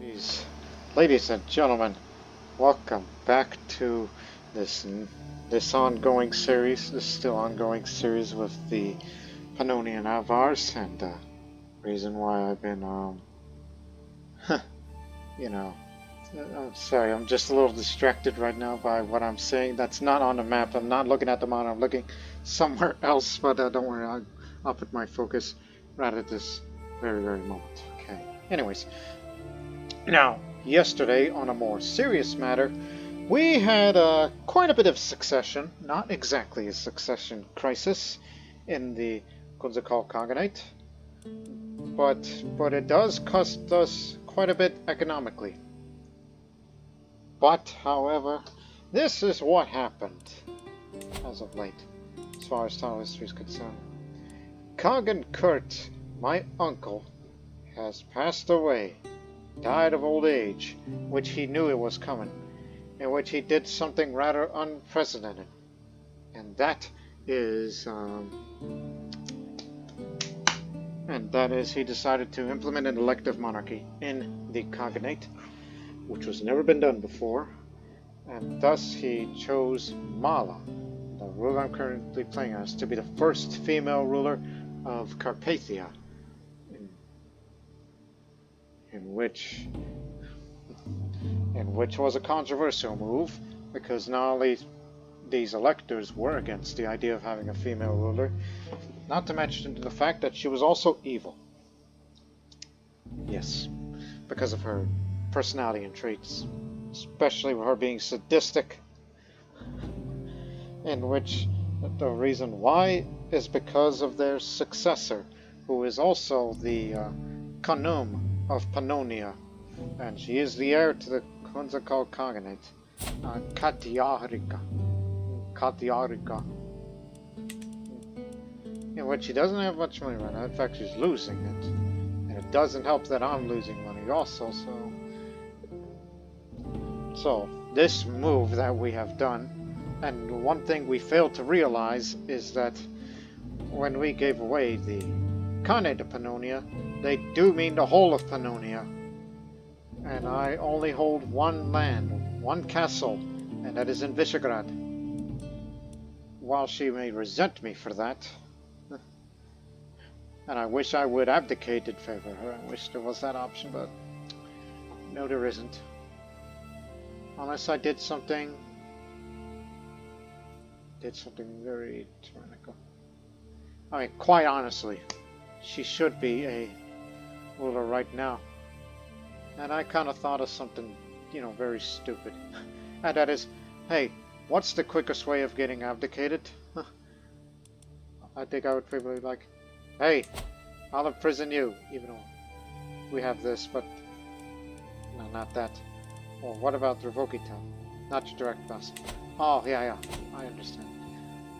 Jeez. Ladies and gentlemen, welcome back to this this ongoing series, this still ongoing series with the Pannonian Avars, and reason why I've been, you know, I'm sorry, I'm just a little distracted right now by what I'm saying. That's not on the map. I'm not looking at the monitor. I'm looking somewhere else, but don't worry, I'll put my focus right at this very moment. Okay. Anyways. Now, yesterday, on a more serious matter, we had quite a bit of succession, not exactly a succession crisis, in the Khaganate, but it does cost us quite a bit economically. But, however, this is what happened as of late, as far as title history is concerned. Kurt, my uncle, has passed away. Died of old age, which he knew it was coming, in which he did something rather unprecedented, and that is he decided to implement an elective monarchy in the Khaganate, which was never been done before, and thus he chose Mala, the ruler I'm currently playing as, to be the first female ruler of Carpathia. In which was a controversial move, because not only these electors were against the idea of having a female ruler, not to mention the fact that she was also evil. Yes, because of her personality and traits, especially with her being sadistic, in which the reason why is because of their successor, who is also the Khanum of Pannonia, and she is the heir to the Khaganate, Katiarika, in which she doesn't have much money right now. In fact, she's losing it, and it doesn't help that I'm losing money also. So this move that we have done, and one thing we failed to realize is that when we gave away the Khaganate of Pannonia, they do mean the whole of Pannonia, and I only hold one land, one castle, and that is in Visegrad. While she may resent me for that, and I wish I would abdicate in favor of her, I wish there was that option, but no, there isn't. Unless I did something very tyrannical. I mean, quite honestly, she should be a ruler right now. And I kind of thought of something, very stupid. And that is, hey, what's the quickest way of getting abdicated? I think I would probably like, hey, I'll imprison you, even though we have this, but no, not that. Or what about Revokitel? Not your direct boss. Oh, yeah, I understand.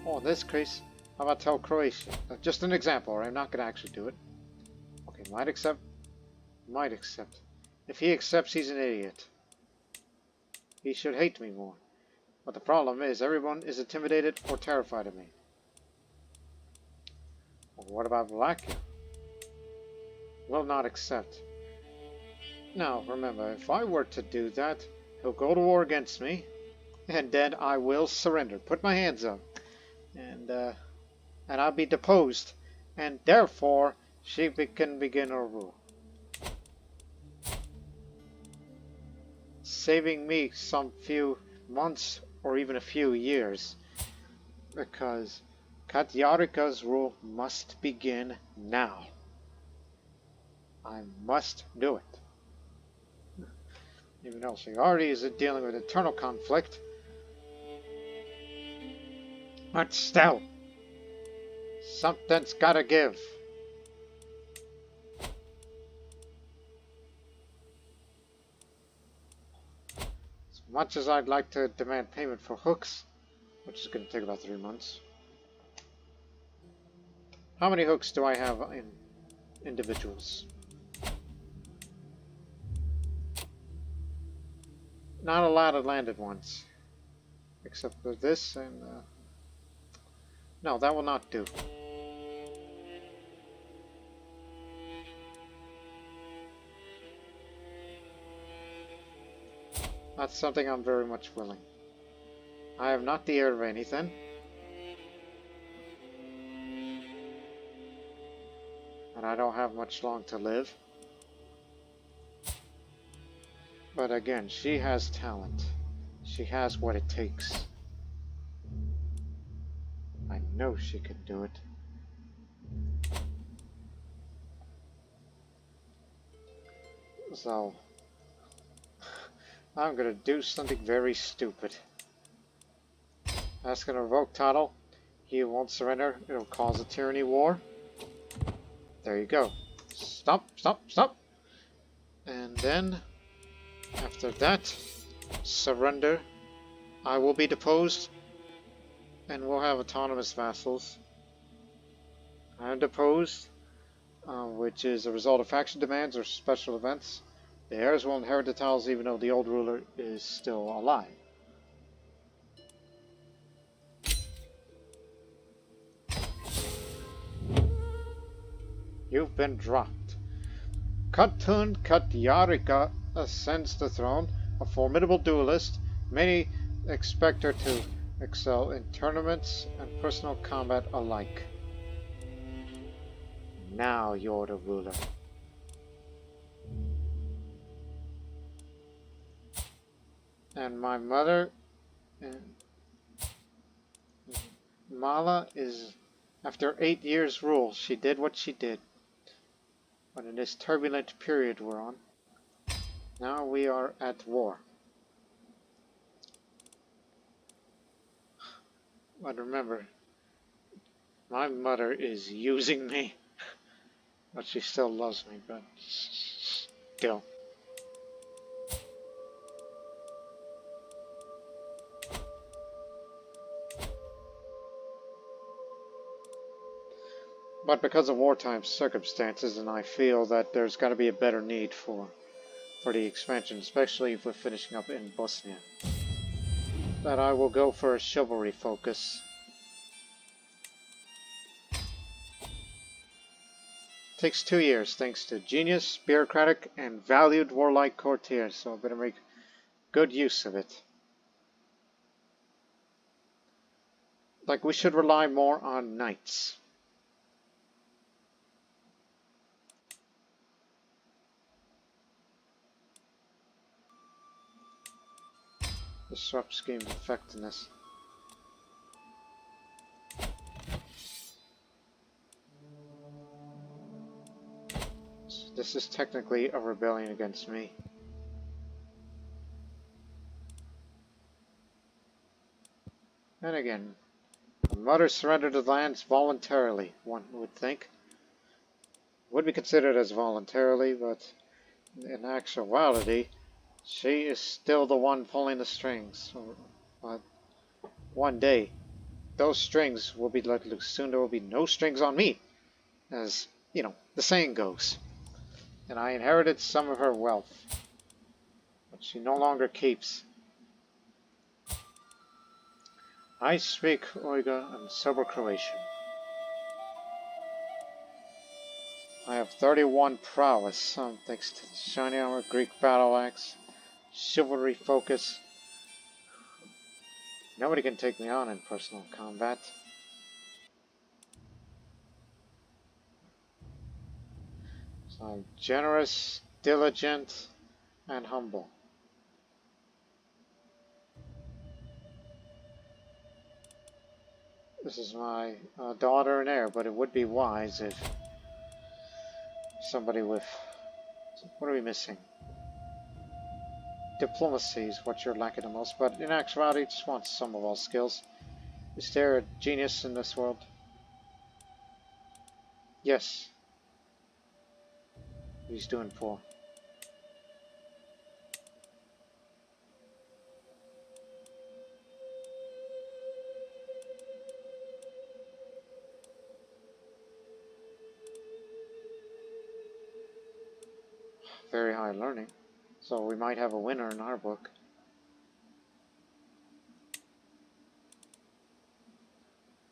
Oh, in this case, how about tell Croatia? Just an example, or I'm not going to actually do it. Okay, might accept. If he accepts, he's an idiot. He should hate me more. But the problem is, everyone is intimidated or terrified of me. Well, what about Wallachia? Will not accept. Now, remember, if I were to do that, he'll go to war against me, and then I will surrender. Put my hands up. And I'll be deposed, and therefore she can begin her rule, saving me some few months or even a few years, because Katiarika's rule must begin now. I must do it. Even though she already is dealing with internal conflict, but still, something's gotta give. As much as I'd like to demand payment for hooks, which is going to take about 3 months. How many hooks do I have in individuals? Not a lot of landed ones. Except for this and... no, that will not do. That's something I'm very much willing. I am not the heir of anything. And I don't have much long to live. But again, she has talent. She has what it takes. I know she can do it. So, I'm gonna do something very stupid. That's gonna revoke title. He won't surrender. It'll cause a tyranny war. There you go. Stop, stop, stop. And then, after that, surrender. I will be deposed. And we'll have autonomous vassals. I am deposed, which is a result of faction demands or special events. The heirs will inherit the titles even though the old ruler is still alive. You've been dropped. Khatun Katyarika ascends the throne, a formidable duelist. Many expect her to excel in tournaments and personal combat alike. Now you're the ruler. And my mother, Mala, is, after 8 years' rule, she did what she did. But in this turbulent period we're on, now we are at war. But remember, my mother is using me. But she still loves me, but still. But because of wartime circumstances, and I feel that there's got to be a better need for the expansion, especially if we're finishing up in Bosnia, that I will go for a chivalry focus. Takes 2 years, thanks to genius, bureaucratic, and valued warlike courtiers, so I better make good use of it. Like, we should rely more on knights. Disrupt scheme's effectiveness. This is technically a rebellion against me. And again, the mother surrendered the lands voluntarily, one would think. Would be considered as voluntarily, but in actuality, she is still the one pulling the strings. But one day, those strings will be let loose. Soon there will be no strings on me, as, you know, the saying goes. And I inherited some of her wealth, but she no longer keeps. I speak Uyghur and sober Croatian. I have 31 prowess, thanks to the shiny armor, Greek battle axe, chivalry focus. Nobody can take me on in personal combat. So I'm generous, diligent, and humble. This is my daughter and heir, but it would be wise if somebody with... What are we missing? Diplomacy is what you're lacking the most, but in actuality, you just want some of all skills. Is there a genius in this world? Yes. He's doing poor. Very high learning. So we might have a winner in our book.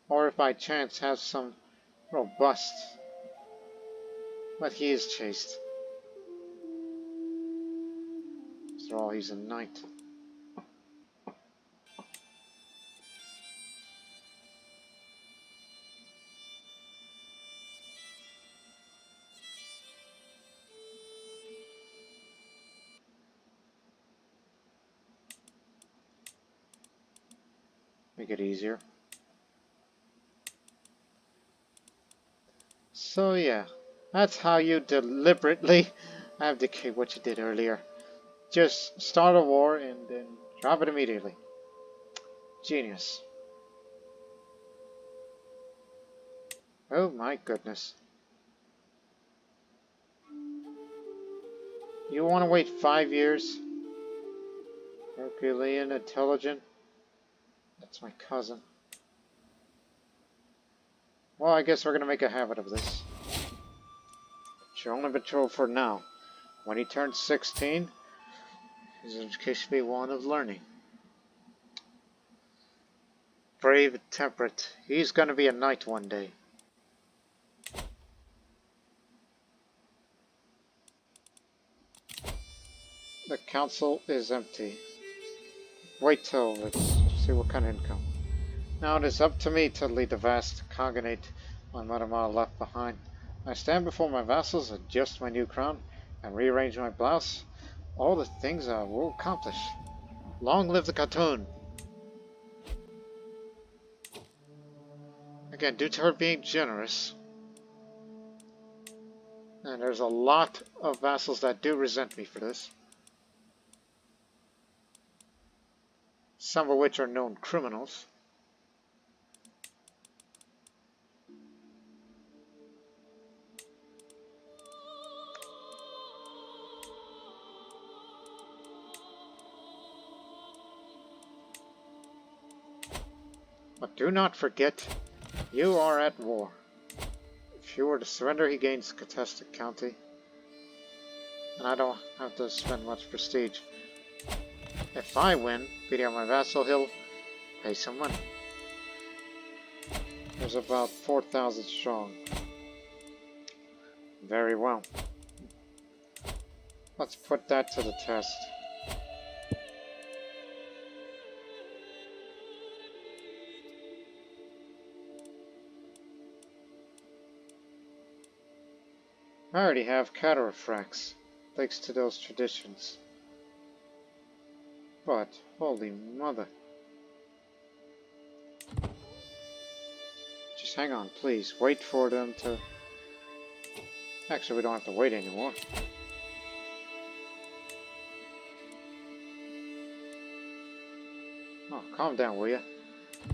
Or if by chance have some robust. But he is chaste. After all, he's a knight. Make it easier. So yeah, that's how you deliberately abdicate what you did earlier. Just start a war and then drop it immediately. Genius. Oh my goodness. You want to wait 5 years? Herculean intelligent? That's my cousin. Well, I guess we're going to make a habit of this. It's your only patrol for now. When he turns 16, his education will be one of learning. Brave and temperate. He's going to be a knight one day. The council is empty. Wait till let's see what kind of income. Now it is up to me to lead the vast Khaganate my mother left behind. I stand before my vassals, adjust my new crown, and rearrange my blouse. All the things I will accomplish. Long live the Khatun! Again, due to her being generous, and there's a lot of vassals that do resent me for this. Some of which are known criminals. But do not forget, you are at war. If you were to surrender, he gains contested county. And I don't have to spend much prestige. If I win, beating out my vassal, he'll pay some money. There's about 4,000 strong. Very well. Let's put that to the test. I already have cataracts, thanks to those traditions. But, holy mother. Just hang on, please. Wait for them to... Actually, we don't have to wait anymore. Oh, calm down, will ya?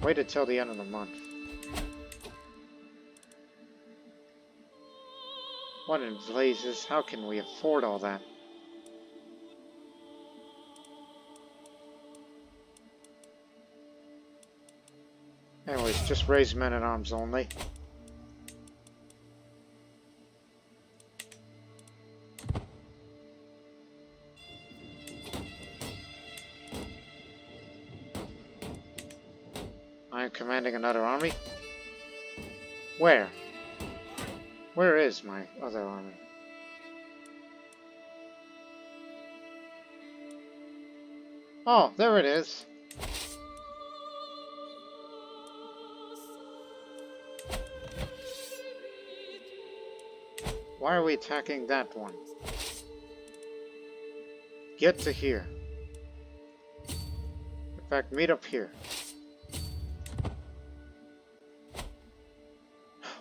Wait until the end of the month. What in blazes? How can we afford all that? Anyways, just raise men-at-arms only. I am commanding another army? Where? Where is my other army? Oh, there it is. Why are we attacking that one? Get to here. In fact, meet up here.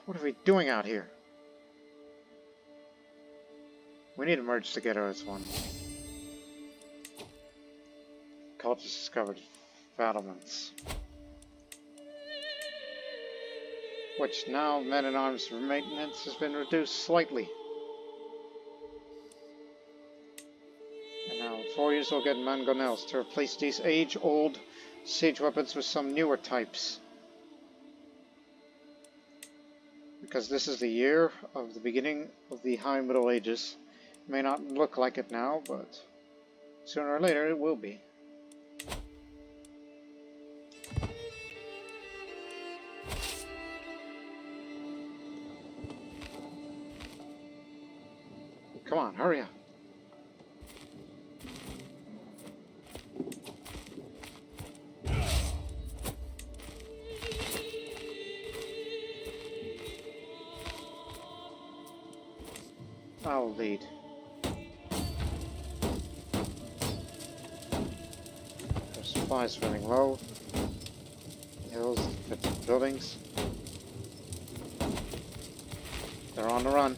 What are we doing out here? We need to merge together as one. Cultures discovered battlements. Which now men-at-arms maintenance has been reduced slightly. And now 4 years we'll get mangonels to replace these age-old siege weapons with some newer types. Because this is the year of the beginning of the High Middle Ages. It may not look like it now, but sooner or later it will be. Come on, hurry up. I'll lead. Our supplies running low. Hills, buildings. They're on the run.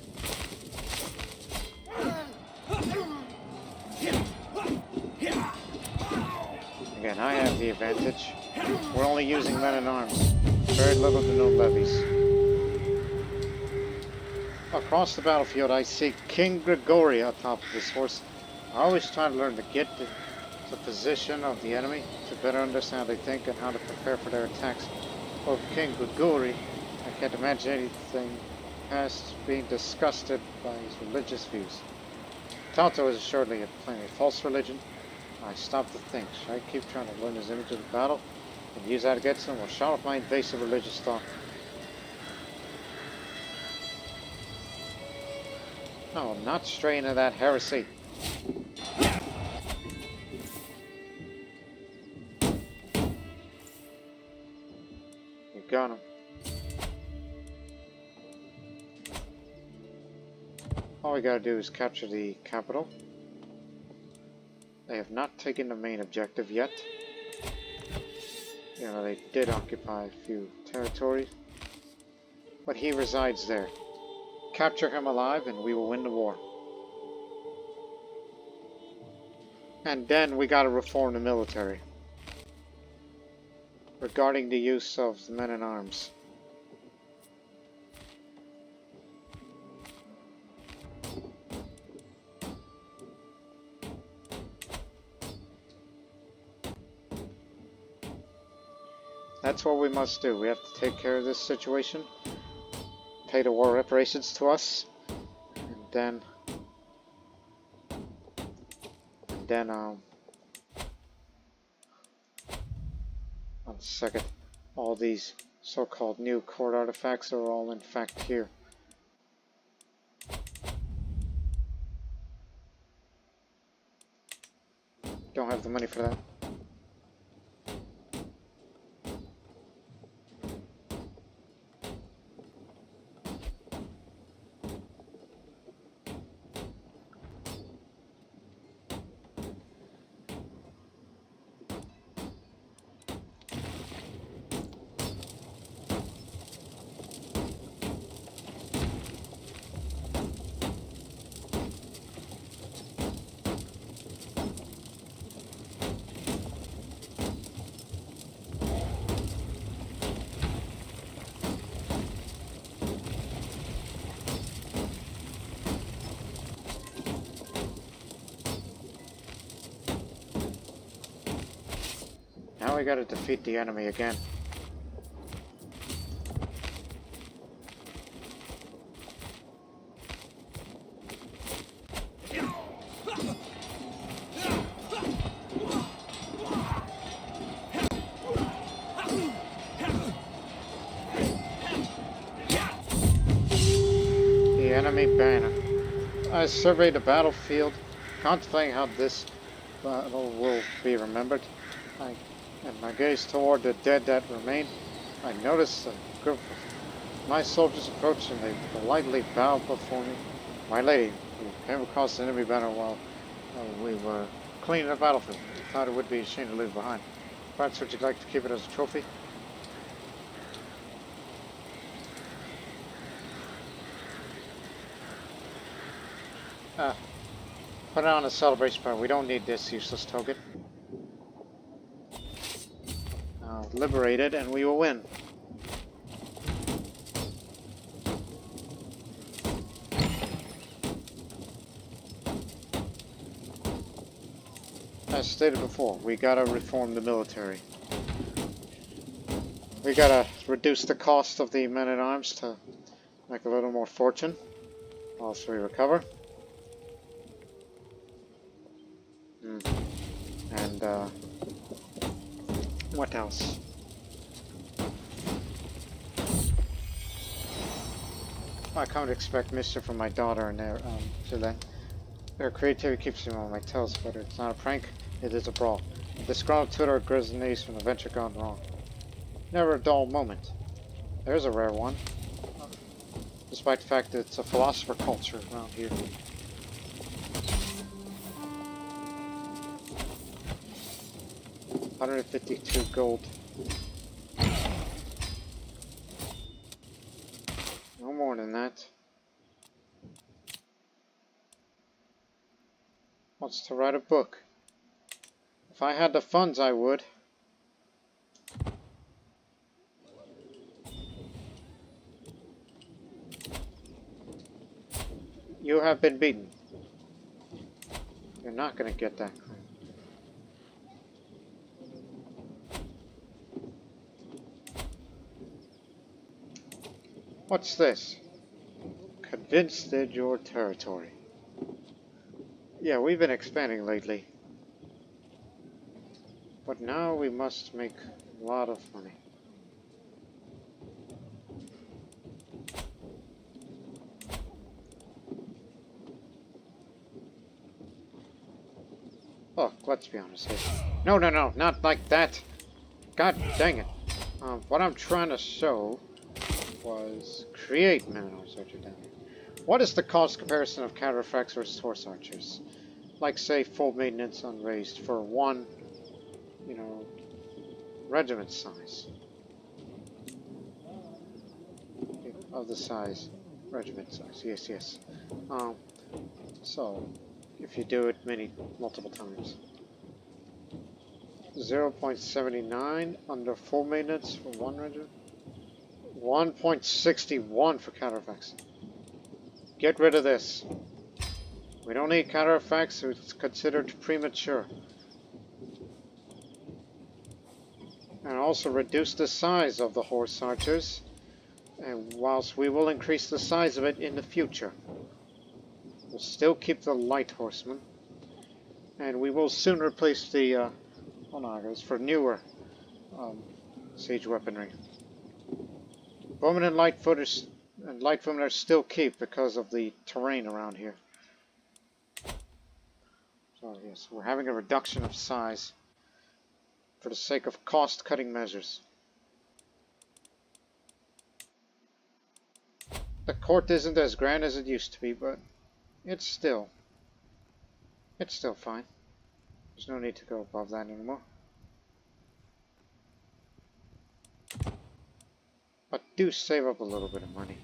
Again, I have the advantage. We're only using men-at-arms. Very little to no levies. Across the battlefield, I see King Gregory atop of his horse. I always try to learn to get the position of the enemy to better understand how they think and how to prepare for their attacks. Of King Gregory, I can't imagine anything past being disgusted by his religious views. Tonto is assuredly a plainly false religion. I stop to think, should I keep trying to learn his image of the battle and use that against him, or shut off my invasive religious thought? No, not stray into that heresy. You got him. All we gotta do is capture the capital. They have not taken the main objective yet. You know, they did occupy a few territories, but he resides there. Capture him alive and we will win the war. And then we gotta reform the military. Regarding the use of the men-at-arms. That's what we must do. We have to take care of this situation, pay the war reparations to us, and then, 1 second, all these so-called new court artifacts are all in fact here. Don't have the money for that. Now we gotta defeat the enemy again. The enemy banner. I surveyed the battlefield, contemplating how this battle will be remembered. And my gaze toward the dead that remained, I noticed a group of my soldiers approached and they politely bowed before me. My lady, we came across the enemy banner while we were cleaning the battlefield. We thought it would be a shame to leave it behind. Perhaps would you like to keep it as a trophy? Put it on a celebration banner. We don't need this useless token. Liberated, and we will win. As stated before, we gotta reform the military. We gotta reduce the cost of the men-at-arms to make a little more fortune whilst we recover. And what else? I can't expect mischief from my daughter and their creativity keeps me on my toes, but it's not a prank, it is a brawl. A disgruntled tutor grizz knees from the venture gone wrong. Never a dull moment. There's a rare one. Despite the fact that it's a philosopher culture around here. $152 gold. wants to write a book. If I had the funds, I would. You have been beaten. You're not going to get that claim. What's this? Convinced in your territory. Yeah, we've been expanding lately. But now we must make a lot of money. Oh, let's be honest here. No, not like that. God dang it. What I'm trying to show was create minerals archer down here. What is the cost comparison of countereffects versus horse archers? Like, say, full maintenance unraised for one, you know, regiment size. Of the size. Regiment size. Yes. So, if you do it multiple times. 0.79 under full maintenance for one regiment. 1.61 for countereffects. Get rid of this. We don't need countereffects, so it's considered premature. And also reduce the size of the horse archers, and whilst we will increase the size of it in the future. We'll still keep the light horsemen, and we will soon replace the onagers for newer siege weaponry. Bowmen and lightfootmen are still keep because of the terrain around here. So yes, we're having a reduction of size for the sake of cost-cutting measures. The court isn't as grand as it used to be, but it's still fine. There's no need to go above that anymore. But do save up a little bit of money.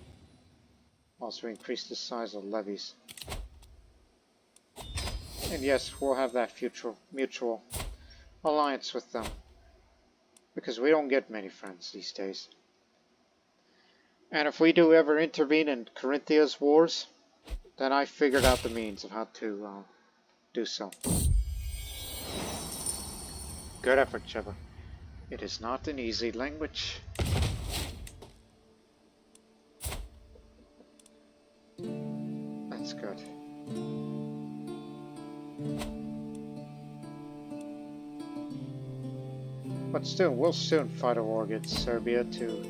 Also increase the size of levies. And yes, we'll have that mutual alliance with them. Because we don't get many friends these days. And if we do ever intervene in Carinthia's wars, then I figured out the means of how to do so. Good effort, Cheva. It is not an easy language. That's good. But still, we'll soon fight a war against Serbia too.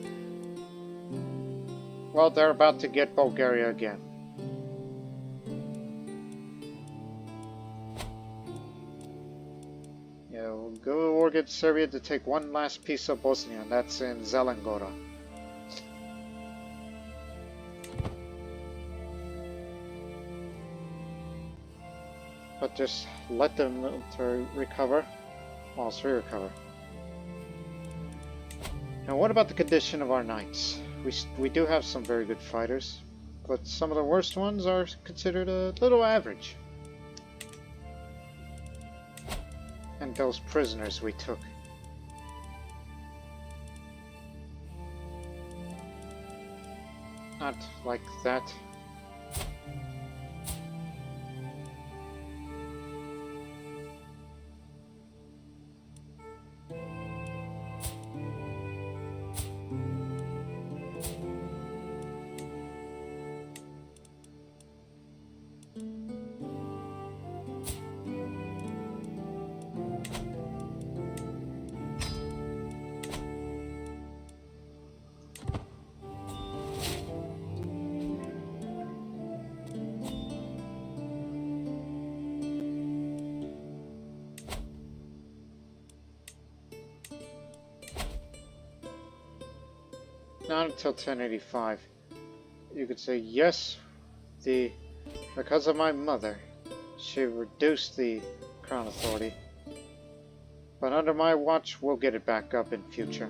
Well, they're about to get Bulgaria again. Yeah, we'll go to war against Serbia to take one last piece of Bosnia, and that's in Zelengora. But just let the military recover whilst we recover. Now, what about the condition of our knights? We do have some very good fighters, but some of the worst ones are considered a little average. And those prisoners we took. Not like that. Not until 1085. You could say, yes, because of my mother, she reduced the crown authority. But under my watch, we'll get it back up in future.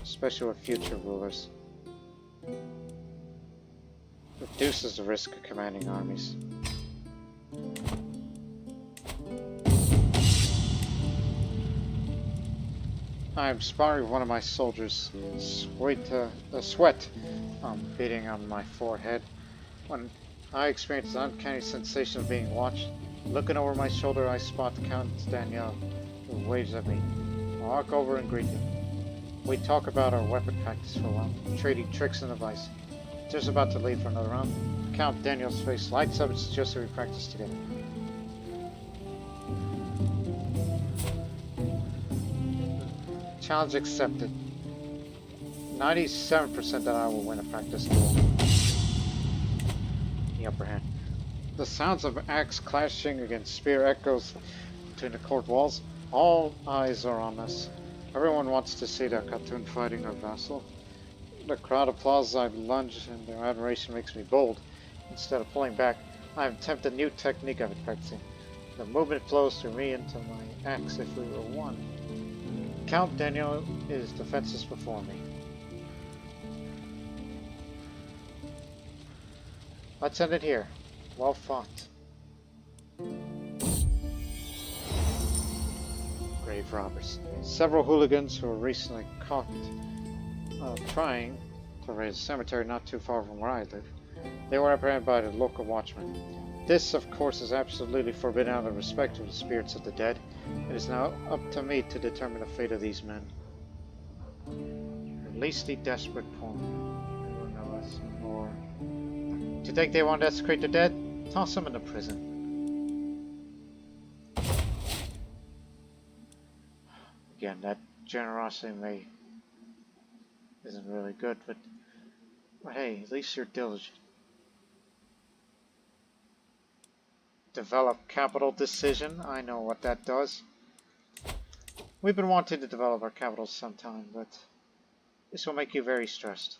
Especially with future rulers. Reduces the risk of commanding armies. I am sparring with one of my soldiers. Sweat beating on my forehead. When I experience an uncanny sensation of being watched, looking over my shoulder, I spot Count Daniel, who waves at me. I walk over and greet him. We talk about our weapon practice for a while, trading tricks and advice. Just about to leave for another round, Count Daniel's face lights up and suggests that we practice together. Challenge accepted. 97% that I will win a practice duel. The upper hand. The sounds of axe clashing against spear echoes between the court walls. All eyes are on us. Everyone wants to see their Khatun fighting our vassal. The crowd applauds. I lunge, and their admiration makes me bold. Instead of pulling back, I have attempted a new technique I've been practicing. The movement flows through me into my axe if we were one. Count Daniel is defenseless before me. Let's end it here. Well fought. Grave robbers. Several hooligans who were recently caught trying to raise a cemetery not too far from where I live. They were apprehended by the local watchman. This, of course, is absolutely forbidden out of respect for the spirits of the dead. It is now up to me to determine the fate of these men. Release the desperate poor. Or do you think they want to desecrate the dead? Toss them into prison. Again, that generosity isn't really good, but hey, at least you're diligent. Develop capital decision. I know what that does. We've been wanting to develop our capital sometime, but this will make you very stressed.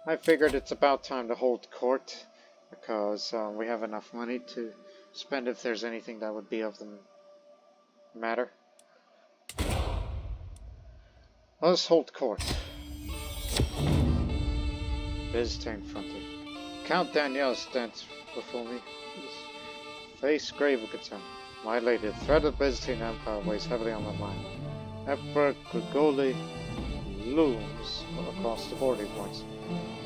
I figured it's about time to hold court, because we have enough money to spend if there's anything that would be of the matter. Let's hold court. Byzantine frontier. Count Daniel stands before me, his face grave with concern. My lady, the threat of the Byzantine Empire weighs heavily on my mind. Emperor Grigoli looms across the bordering points.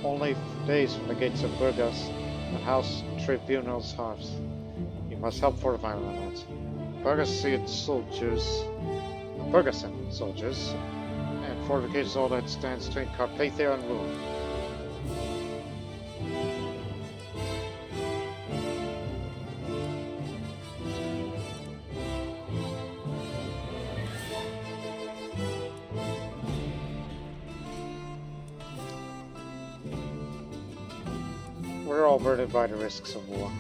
Only days from the gates of Burgas, the house tribunal's hearth. You must help fortify my lands. Burgasian soldiers, and fortifications all that stands between Carpathia and ruin. We're all burdened by the risks of war.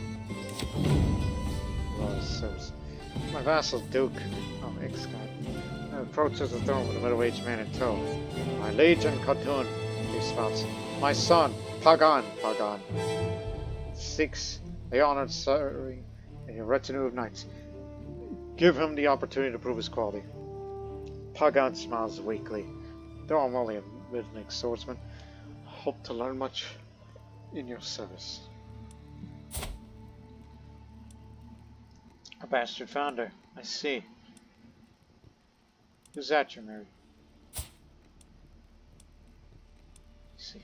My vassal Duke of Ixkai approaches the throne with a middle-aged man in tow. My liege in Khatun, he spouts. My son, Pagan, seeks the honor of serving in your retinue of knights. Give him the opportunity to prove his quality. Pagan smiles weakly. Though I'm only a middling swordsman, I hope to learn much in your service. A bastard founder, I see. Who's that, you married? I see.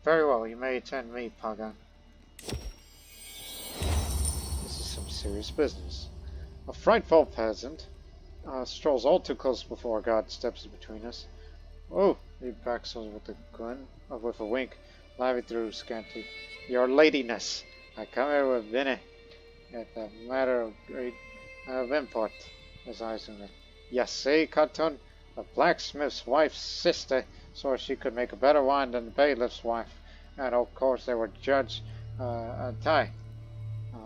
Very well, you may attend me, Pagan. This is some serious business. A frightful peasant strolls all too close before God steps between us. Oh, he backs us with a wink, laughing through scanty. Your ladiness, I come here with Vinny. At a matter of great import, his eyes on it. Yes, see, Khatun, the blacksmith's wife's sister, so she could make a better wine than the bailiff's wife. And of course, they were Judge Tai.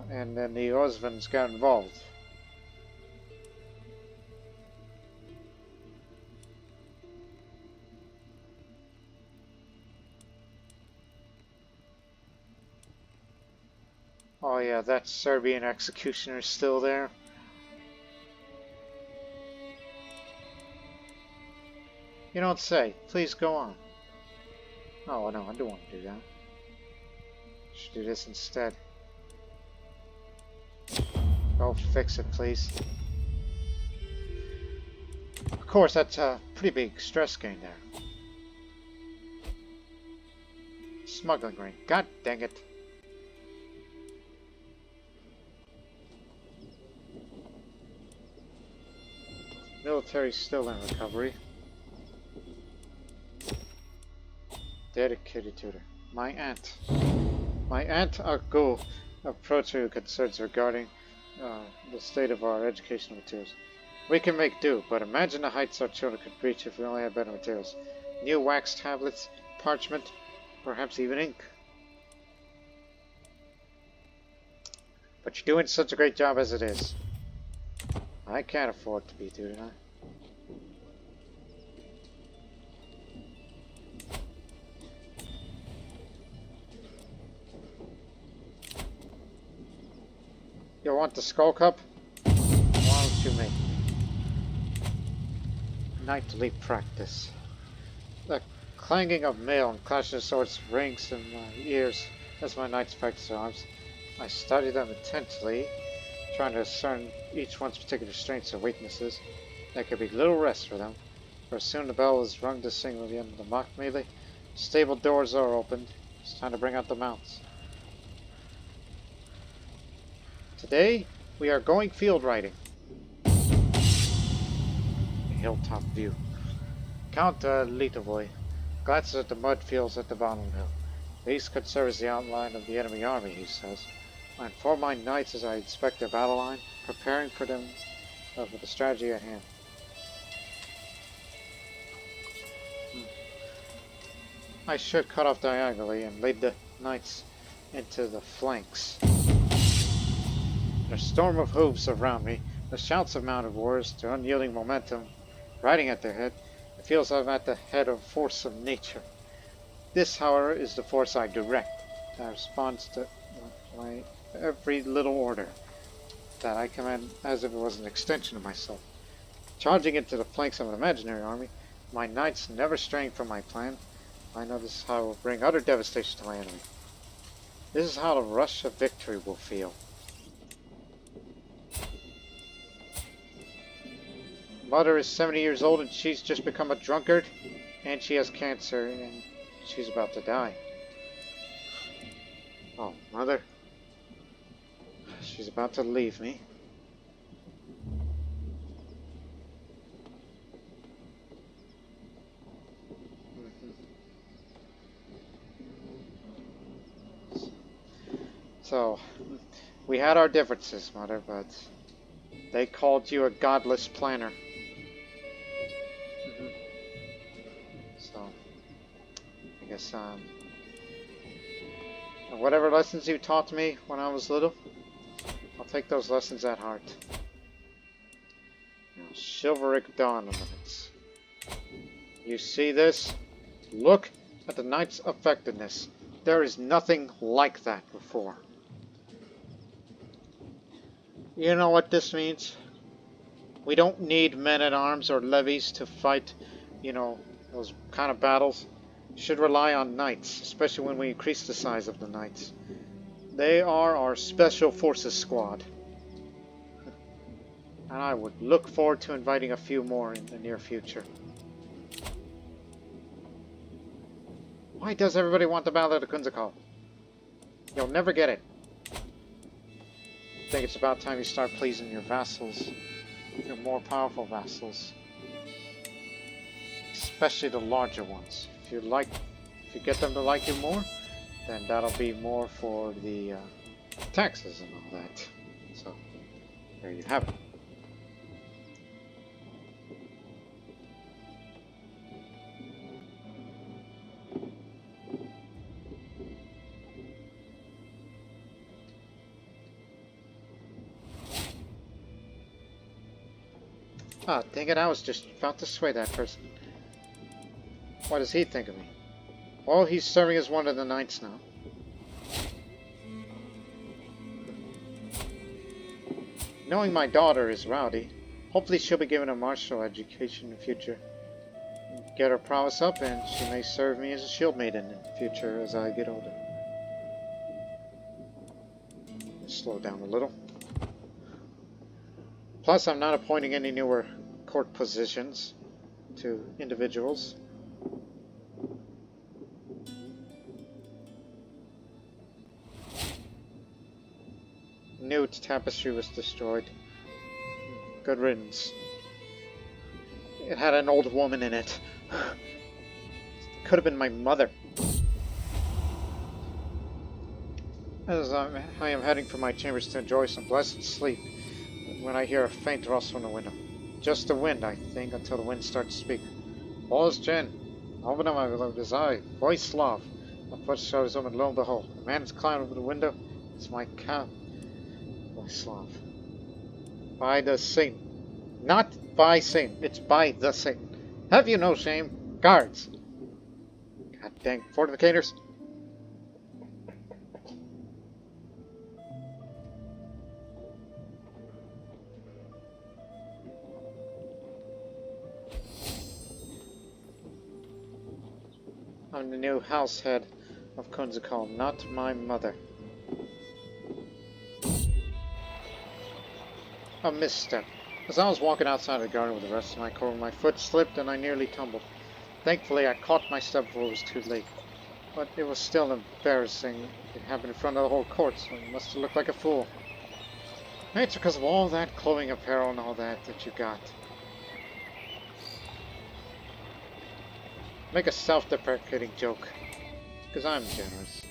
And then the husbands got involved. Oh yeah, that Serbian executioner is still there. You don't say. Please go on. Oh no, I don't want to do that. I should do this instead. Go fix it, please. Of course, that's a pretty big stress gain there. Smuggling ring. God dang it. Military's still in recovery. Dedicated tutor. My aunt. My aunt Argo approached me with concerns regarding the state of our educational materials. We can make do, but imagine the heights our children could reach if we only had better materials. New wax tablets, parchment, perhaps even ink. But you're doing such a great job as it is. I can't afford to be doing that. You want the skull cup? Why don't you make me? Nightly practice. The clanging of mail and clashing of swords rings in my ears as my knights practice their arms. I study them intently, trying to discern each one's particular strengths or weaknesses. There could be little rest for them, for soon the bell is rung to signal the end of the mock melee. Stable doors are opened. It's time to bring out the mounts. Today, we are going field riding. A hilltop view. Count Litovoy glances at the mud fields at the bottom of the hill. These could serve as the outline of the enemy army, he says. I inform my knights as I inspect their battle line, preparing for them with the strategy at hand. I should cut off diagonally and lead the knights into the flanks. A storm of hooves around me, the shouts of mounted warriors, their unyielding momentum, riding at their head. It feels I'm at the head of force of nature. This, however, is the force I direct, that responds to my every little order, that I command as if it was an extension of myself. Charging into the flanks of an imaginary army, my knights never straying from my plan, I know this is how I will bring utter devastation to my enemy. This is how the rush of victory will feel. Mother is 70 years old and she's just become a drunkard, and she has cancer and she's about to die. Oh, Mother. She's about to leave me. So, we had our differences, Mother, but they called you a godless planner. So, I guess, whatever lessons you taught me when I was little, I'll take those lessons at heart. Now, chivalric ornaments. You see this? Look at the knight's effectiveness. There is nothing like that before. You know what this means? We don't need men-at-arms or levies to fight, those kind of battles. Should rely on knights, especially when we increase the size of the knights. They are our special forces squad. And I would look forward to inviting a few more in the near future. Why does everybody want the Battle of the Kunzakov? You'll never get it. I think it's about time you start pleasing your vassals. Your more powerful vassals. Especially the larger ones. If you get them to like you more, then that'll be more for the taxes and all that. So, there you have it. Ah, dang it, I was just about to sway that person. What does he think of me? Well, he's serving as one of the knights now. Knowing my daughter is rowdy, hopefully she'll be given a martial education in the future. Get her prowess up and she may serve me as a shield maiden in the future as I get older. Slow down a little. Plus, I'm not appointing any newer court positions to individuals. New tapestry was destroyed. Good riddance. It had an old woman in it. Could have been my mother. As I am heading for my chambers to enjoy some blessed sleep, when I hear a faint rustle in the window. Just the wind, I think, until the wind starts to speak. All's Jen. Open up, my beloved, as I, voice Slav. My foot shudders open, lo and behold, a man has climbed over the window. It's my cat. Voice Slav. By the Satan. Not by Satan, it's by the Satan. Have you no shame? Guards! God dang, fortificators! I'm the new house head of Kunzakal, not my mother. A misstep. As I was walking outside the garden with the rest of my court, my foot slipped and I nearly tumbled. Thankfully, I caught my step before it was too late. But it was still embarrassing. It happened in front of the whole court, so I must have looked like a fool. Maybe it's because of all that clothing apparel and all that you got. Make a self-deprecating joke. Because I'm generous.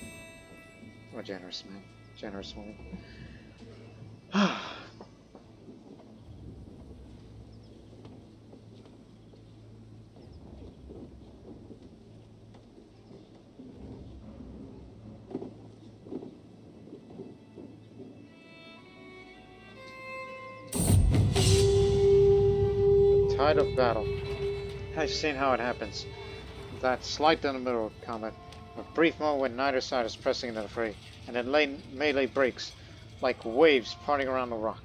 I'm a generous man. Generous woman. Tide of battle. I've seen how it happens. That slight in the middle of combat. A brief moment when neither side is pressing into the fray, and then melee breaks, like waves parting around the rock.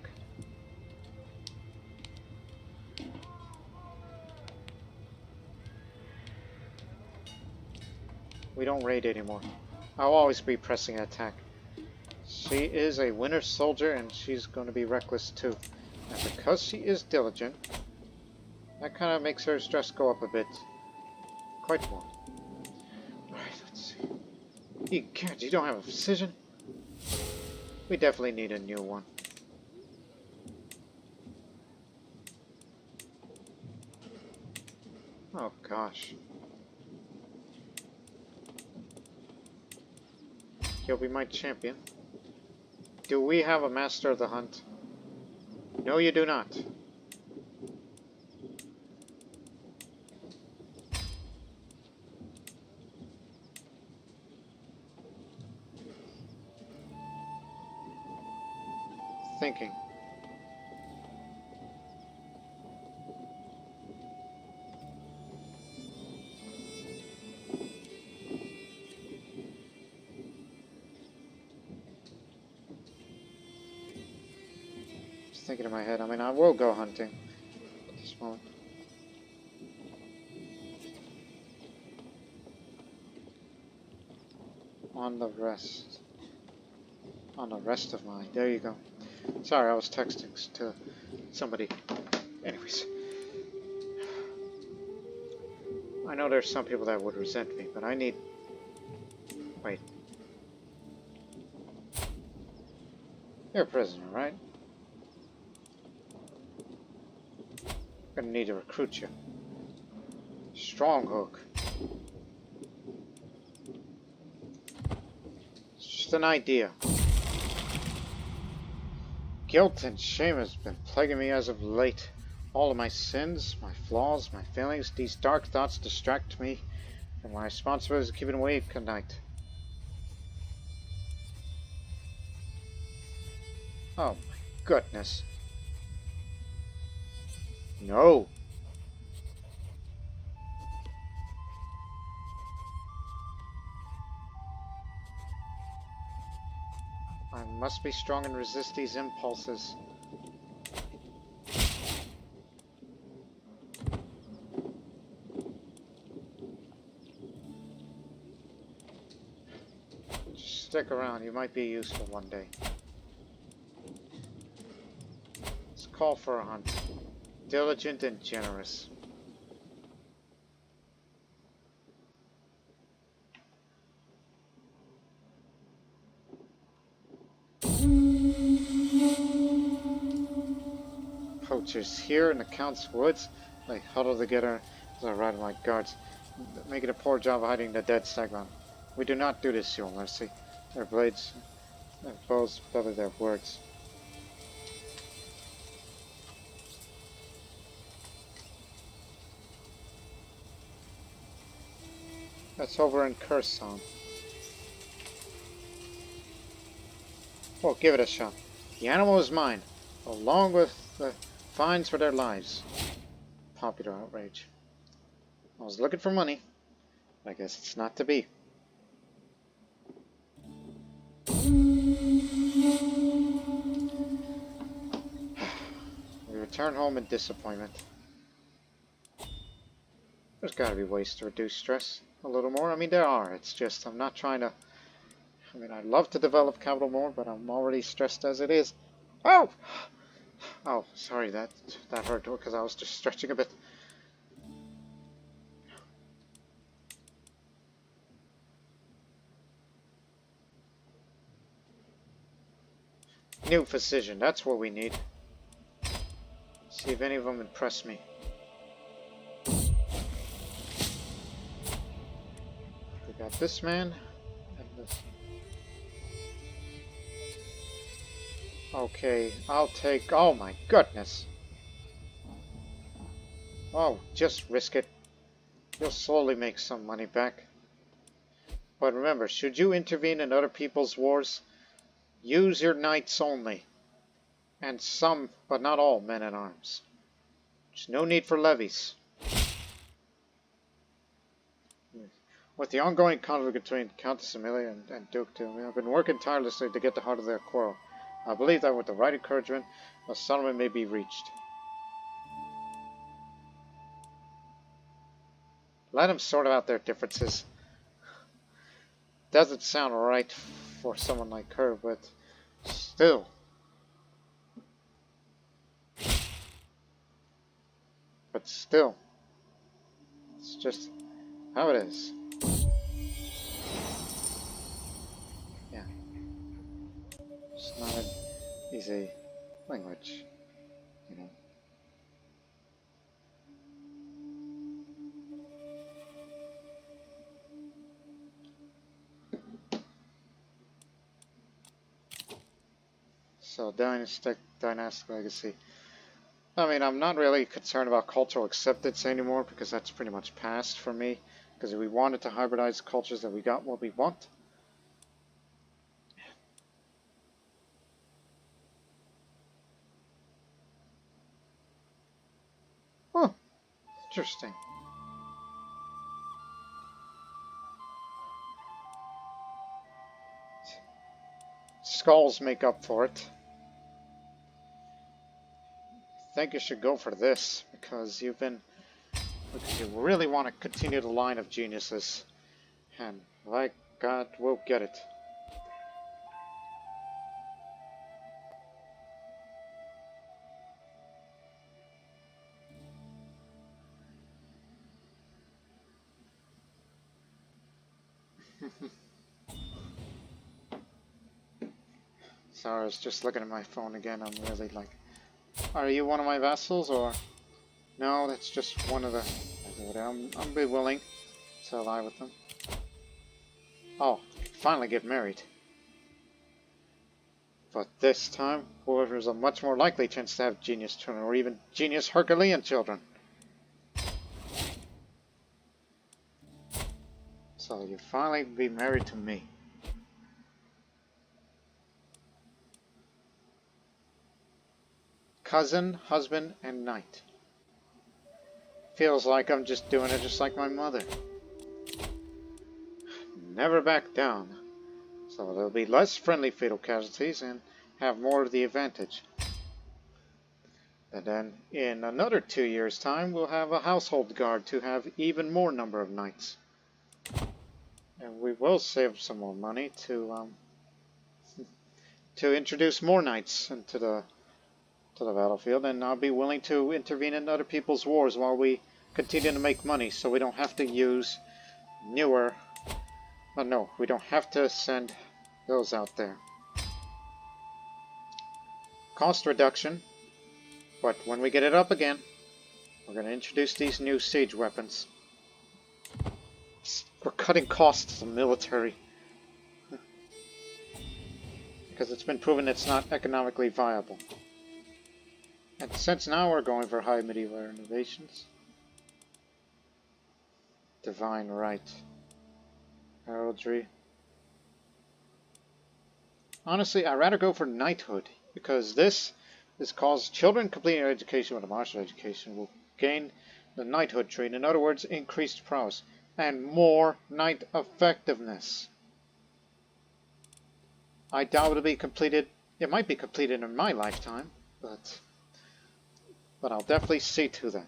We don't raid anymore. I'll always be pressing attack. She is a winter soldier, and she's going to be reckless too. And because she is diligent, that kind of makes her stress go up a bit. Quite more. Alright, let's see. You don't have a precision? We definitely need a new one. Oh gosh. He'll be my champion. Do we have a master of the hunt? No, you do not. Thinking. Just thinking in my head. I mean, I will go hunting at this moment. On the rest. On the rest of mine. There you go. Sorry, I was texting to somebody. Anyways. I know there's some people that would resent me, but I need... Wait. You're a prisoner, right? I'm gonna need to recruit you. Strong hook. It's just an idea. Guilt and shame has been plaguing me as of late. All of my sins, my flaws, my failings, these dark thoughts distract me from my responsibilities of keeping awake at night. Oh my goodness. No. I must be strong and resist these impulses. Stick around, you might be useful one day. Let's call for a hunt. Diligent and generous. Poachers here in the Count's woods. They huddle together as I ride my guards, making a poor job of hiding the dead stagman. We do not do this, your mercy. Their blades, their bows belly their words. That's over in Curson. Well, give it a shot. The animal is mine, along with the fines for their lives. Popular outrage. I was looking for money. I guess it's not to be. We return home in disappointment. There's gotta be ways to reduce stress a little more. I mean, there are. It's just, I'm not trying to... I mean, I'd love to develop capital more, but I'm already stressed as it is. Oh! Oh, sorry, that hurt because I was just stretching a bit. New physician, that's what we need. See if any of them impress me. We got this man and this. Okay, I'll take. Oh my goodness! Oh, just risk it. You'll slowly make some money back. But remember, should you intervene in other people's wars, use your knights only. And some, but not all, men at arms. There's no need for levies. With the ongoing conflict between Countess Amelia and Duke Doom, I've been working tirelessly to get the heart of their quarrel. I believe that with the right encouragement, a settlement may be reached. Let them sort out their differences. Doesn't sound right for someone like her, but still. But still. It's just how it is. Yeah. It's not an easy language, you know. So, dynastic legacy. I mean, I'm not really concerned about cultural acceptance anymore because that's pretty much past for me. Because if we wanted to hybridize cultures, then we got what we want. Huh. Interesting. Skulls make up for it. I think you should go for this because you really want to continue the line of geniuses, and like God, we'll get it. Sorry, I was just looking at my phone again. I'm really like, are you one of my vassals or? No, that's just one of the. I'm be willing to ally with them. Oh, finally get married. But this time, whoever's a much more likely chance to have genius children, or even genius Herculean children. So you finally be married to me. Cousin, husband, and knight. Feels like I'm just doing it just like my mother. Never back down. So there'll be less friendly fatal casualties and have more of the advantage. And then in another 2 years' time, we'll have a household guard to have even more number of knights. And we will save some more money to introduce more knights into the battlefield, and I'll be willing to intervene in other people's wars while we continue to make money, so we don't have to use newer. Oh, no, we don't have to send those out there. Cost reduction, but when we get it up again, we're going to introduce these new siege weapons. We're cutting costs of the military because it's been proven it's not economically viable. And since now we're going for high medieval innovations. Divine right. Heraldry. Honestly, I'd rather go for knighthood, because this cause children completing their education with a martial education will gain the knighthood trait. In other words, increased prowess and more knight effectiveness. I doubt it'll be completed. It might be completed in my lifetime, but I'll definitely see to that.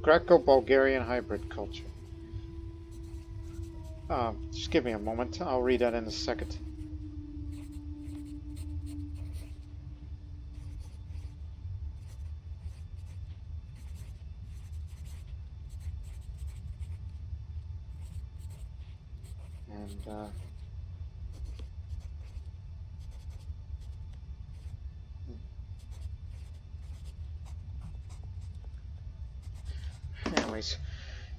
Greco-Bulgarian hybrid culture. Just give me a moment. I'll read that in a second. And anyways,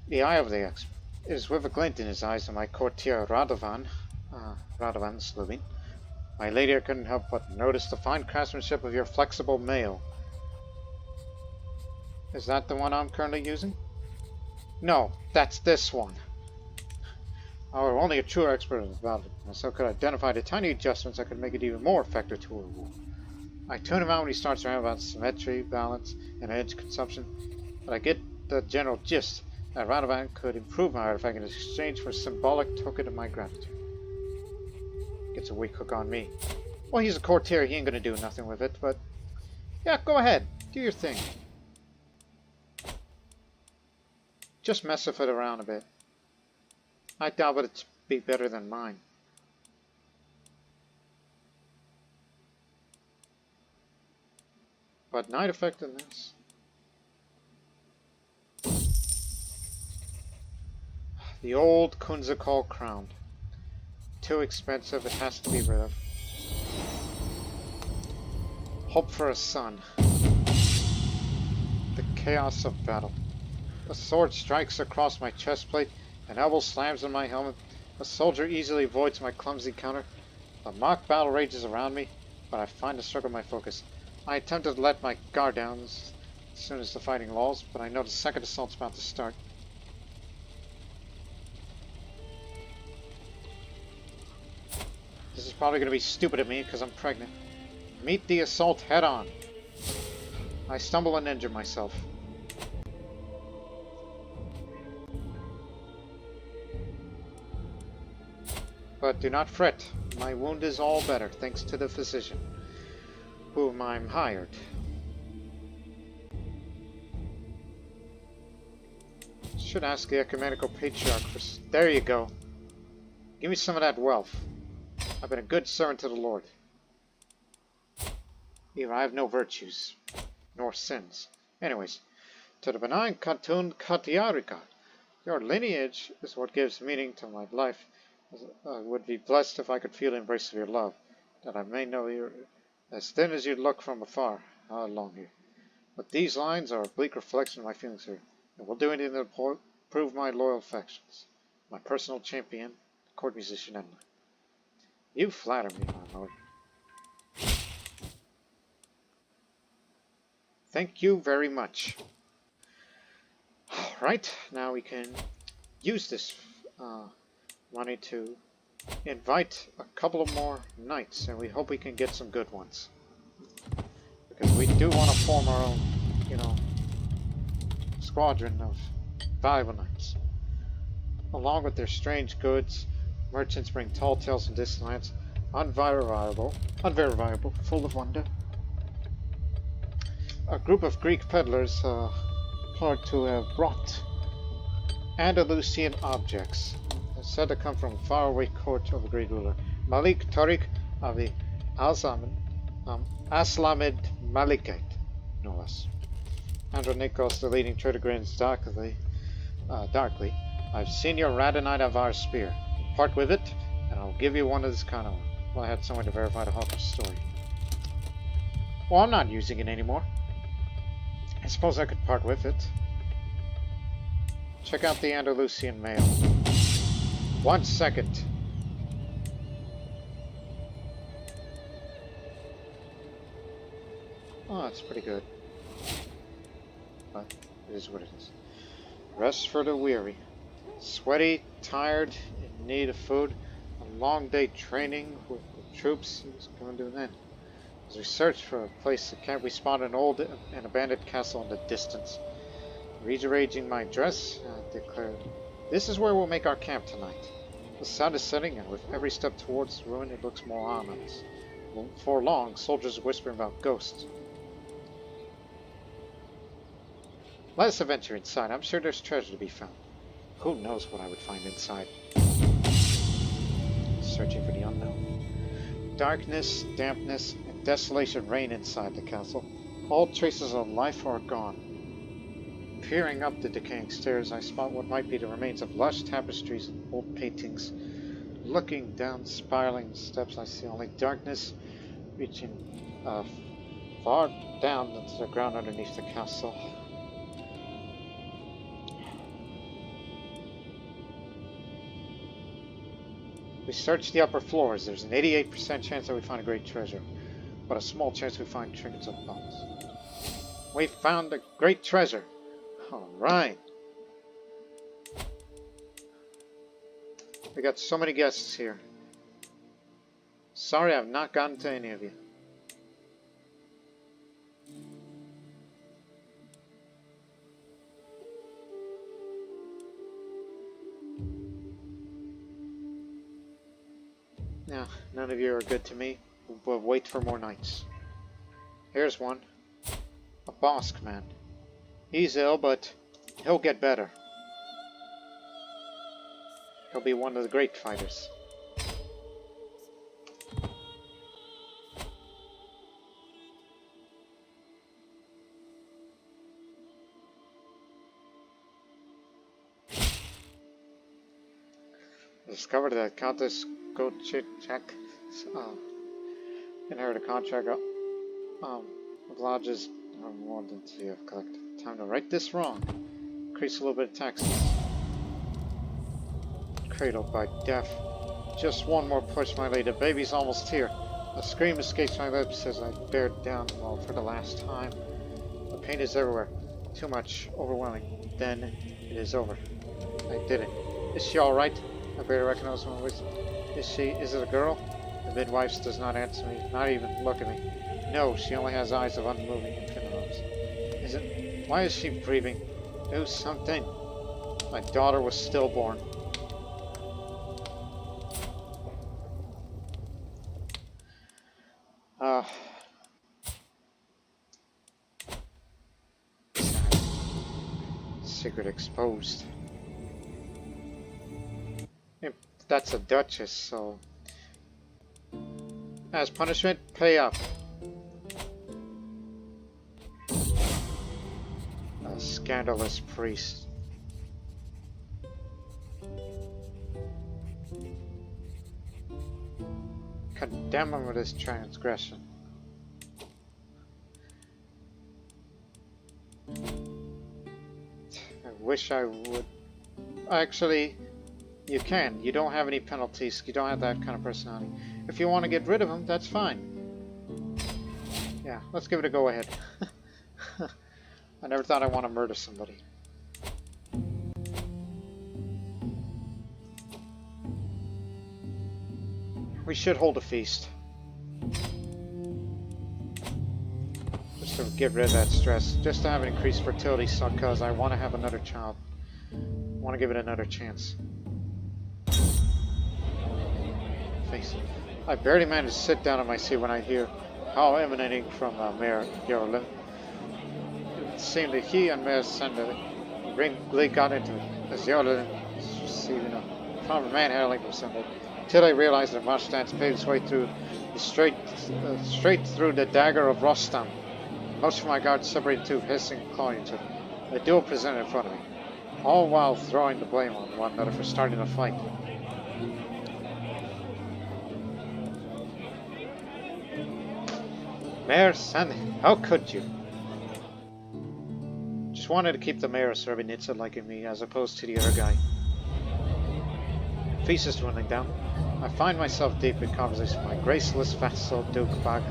the eye of the expert. It is with a glint in his eyes that my courtier Radovan, Radovan Slovene, my lady, I couldn't help but notice the fine craftsmanship of your flexible mail. Is that the one I'm currently using? No, that's this one. However, only a true expert about it, and so could identify the tiny adjustments that could make it even more effective to a war. I tune him out when he starts around about symmetry, balance, and edge consumption, but I get the general gist that Radovan could improve my artifact in exchange for a symbolic token of my gratitude. Gets a weak hook on me. Well, he's a courtier, he ain't gonna do nothing with it, but yeah, go ahead, do your thing. Just mess with it around a bit. I doubt it'd be better than mine. But knight effectiveness. The old Kunzakal crown. Too expensive, it has to be rid of. Hope for a son. The chaos of battle. A sword strikes across my chest plate, an elbow slams on my helmet, a soldier easily avoids my clumsy counter. The mock battle rages around me, but I find the struggle my focus. I attempted to let my guard down as soon as the fighting lulls, but I know the second assault's about to start. This is probably going to be stupid of me because I'm pregnant. Meet the assault head on. I stumble and injure myself. But do not fret, my wound is all better thanks to the physician, whom I'm hired. Should ask the ecumenical patriarch for... There you go. Give me some of that wealth. I've been a good servant to the Lord. Even I have no virtues, nor sins. Anyways, to the benign Khatun Katiarika, your lineage is what gives meaning to my life. I would be blessed if I could feel the embrace of your love, that I may know you as thin as you'd look from afar. How long here? But these lines are a bleak reflection of my feelings here, and will do anything to prove my loyal affections. My personal champion, court musician Emily. You flatter me, my lord. Thank you very much. Alright, now we can use this money to invite a couple of more knights, and we hope we can get some good ones. Because we do want to form our own, squadron of valuable knights. Along with their strange goods, merchants bring tall tales from distant lands, unverifiable, full of wonder. A group of Greek peddlers report to have brought Andalusian objects, said to come from faraway court of a great ruler, Malik Tariq of the Aslamid Malikite, no less. Andronikos, the leading trader, grins darkly. I've seen your Pannonian Avars spear. Part with it, and I'll give you one of this kind of one. Well, I had someone to verify the hawker's story. Well, I'm not using it anymore. I suppose I could part with it. Check out the Andalusian mail. 1 second. Oh, that's pretty good. But it is what it is. Rest for the weary. Sweaty, tired, in need of food. A long day training with the troops. What's going to do then? As we search for a place to camp, we spot an old and abandoned castle in the distance. Rearranging my dress, I declared, this is where we'll make our camp tonight. The sun is setting, and with every step towards the ruin, it looks more ominous. Before long, soldiers whispering about ghosts. Let us venture inside. I'm sure there's treasure to be found. Who knows what I would find inside? Searching for the unknown. Darkness, dampness, and desolation reign inside the castle. All traces of life are gone. Peering up the decaying stairs, I spot what might be the remains of lush tapestries and old paintings. Looking down spiraling steps, I see only darkness, reaching far down into the ground underneath the castle. We search the upper floors. There's an 88% chance that we find a great treasure, but a small chance we find trinkets of bones. We found a great treasure. Alright. We got so many guests here. Sorry I've not gotten to any of you. Now, none of you are good to me. We'll wait for more nights. Here's one. A Bosk man. He's ill, but he'll get better. He'll be one of the great fighters. Discovered that Countess Gochechek inherited a contract of lodges more than you have collected. Time to right this wrong. Increase a little bit of taxes. Cradled by death. Just one more push, my lady. The baby's almost here. A scream escapes my lips as I bear down for the last time. The pain is everywhere. Too much. Overwhelming. Then it is over. I did it. Is she alright? I barely recognize my voice. Is it a girl? The midwife does not answer me, not even look at me. No, she only has eyes of unmoving infinite arms. Why is she breathing? Do something. My daughter was stillborn. Secret exposed. That's a duchess, so as punishment, pay up. A scandalous priest. Condemn him with his transgression. I wish I would. Actually, you can. You don't have any penalties. You don't have that kind of personality. If you want to get rid of him, that's fine. Yeah, let's give it a go ahead. I never thought I'd want to murder somebody. We should hold a feast. Just to get rid of that stress. Just to have an increased fertility, because I want to have another child. I want to give it another chance. face. I barely managed to sit down in my seat when I hear how emanating from Mayor Yarolin. It seemed that he and Mayor Sender quickly got into it, as Yarolin was receiving a farmer manhandling from Sender, until I realized that Marshtanz paid his way through straight through the dagger of Rostam. Most of my guards separated two, hissing and clawing each other. A duel presented in front of me, all while throwing the blame on one another for starting a fight. Mayor Sandy, how could you? Just wanted to keep the mayor of Srebrenica liking me as opposed to the other guy. The feast is dwindling down. I find myself deep in conversation with my graceless vassal Duke Bagan.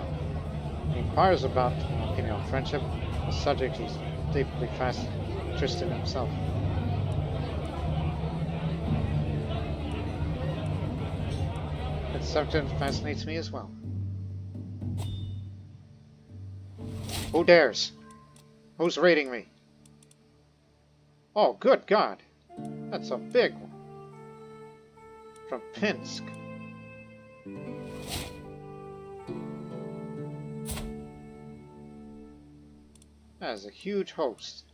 He inquires about my opinion on friendship, a subject he's deeply interested in himself. That subject fascinates me as well. Who dares? Who's raiding me? Oh, good God! That's a big one. From Pinsk. That is a huge host.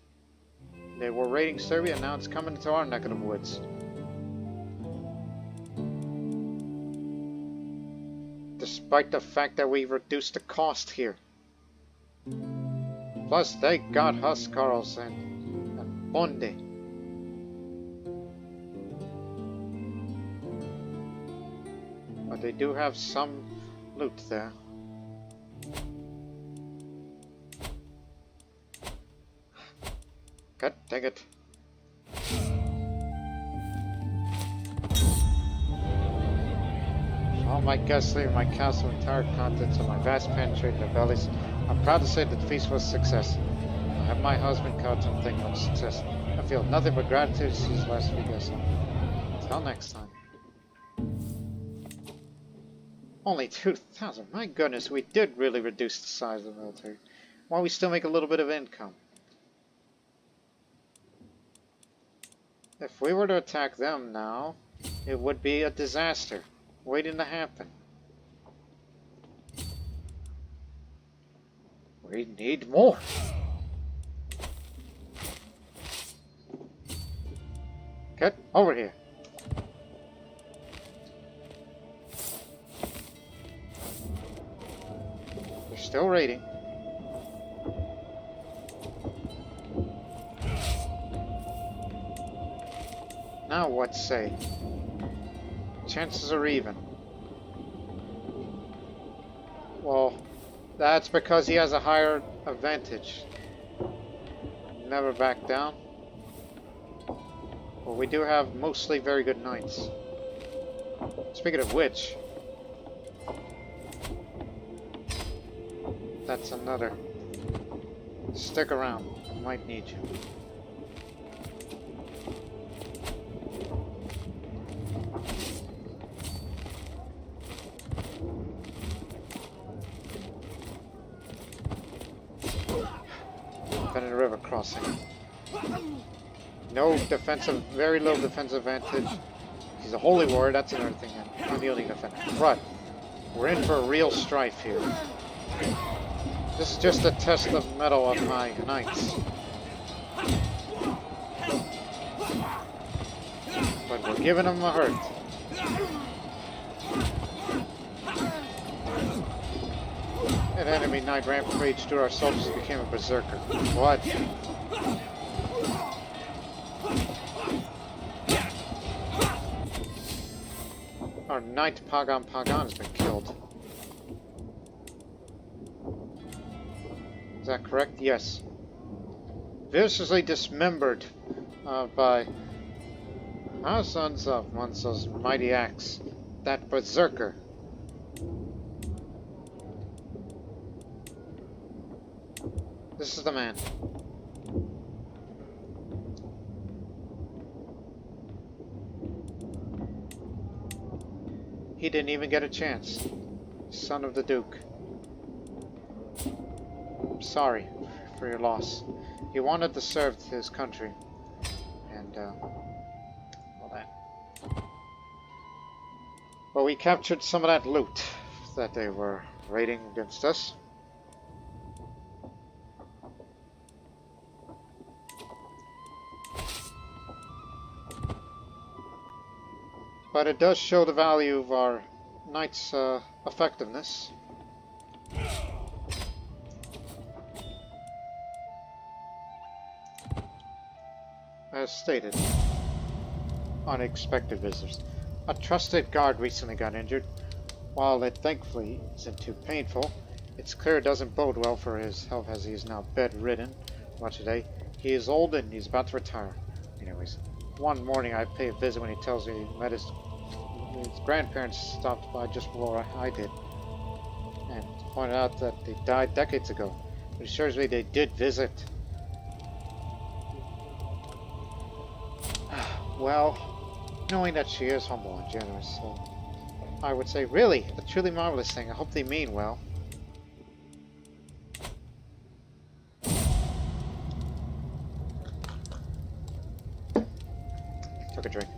They were raiding Serbia, and now it's coming into our neck of the woods. Despite the fact that we've reduced the cost here. Plus, they got Huskarls and Bonde. But they do have some loot there. God dang it. All my guests leaving my castle, entire contents of my vast penetrating their bellies. I'm proud to say that the feast was a success. I have my husband Khatun think of success. I feel nothing but gratitude to see his last few guests home. Until next time. Only 2,000. My goodness, we did really reduce the size of the military. While we still make a little bit of income. If we were to attack them now, it would be a disaster waiting to happen. We need more. Get over here. They're still raiding. Now what say? Chances are even. Well, that's because he has a higher advantage. Never back down. Well, we do have mostly very good knights. Speaking of which, that's another. Stick around. I might need you. Defending the river crossing. No defensive, very low defensive advantage. He's a holy warrior, that's another thing. Unyielding defender. But we're in for a real strife here. This is just a test of mettle of my knights. But we're giving them a hurt. An enemy knight rampaged through our soldiers and became a berserker. What? Our knight Pagan has been killed. Is that correct? Yes. Viciously dismembered by Sons of Manso's mighty axe. That berserker. This is the man. He didn't even get a chance. Son of the Duke. I'm sorry for your loss. He wanted to serve his country. And, all that. But we captured some of that loot that they were raiding against us. But it does show the value of our knight's effectiveness. As stated, unexpected visitors. A trusted guard recently got injured. While it thankfully isn't too painful, it's clear it doesn't bode well for his health as he is now bedridden much today. He is old and he's about to retire. Anyways, one morning I pay a visit when he tells me he met his grandparents stopped by just before I did, and pointed out that they died decades ago. But he assures me they did visit. Well, knowing that she is humble and generous, so I would say, really, a truly marvelous thing. I hope they mean well. Took a drink.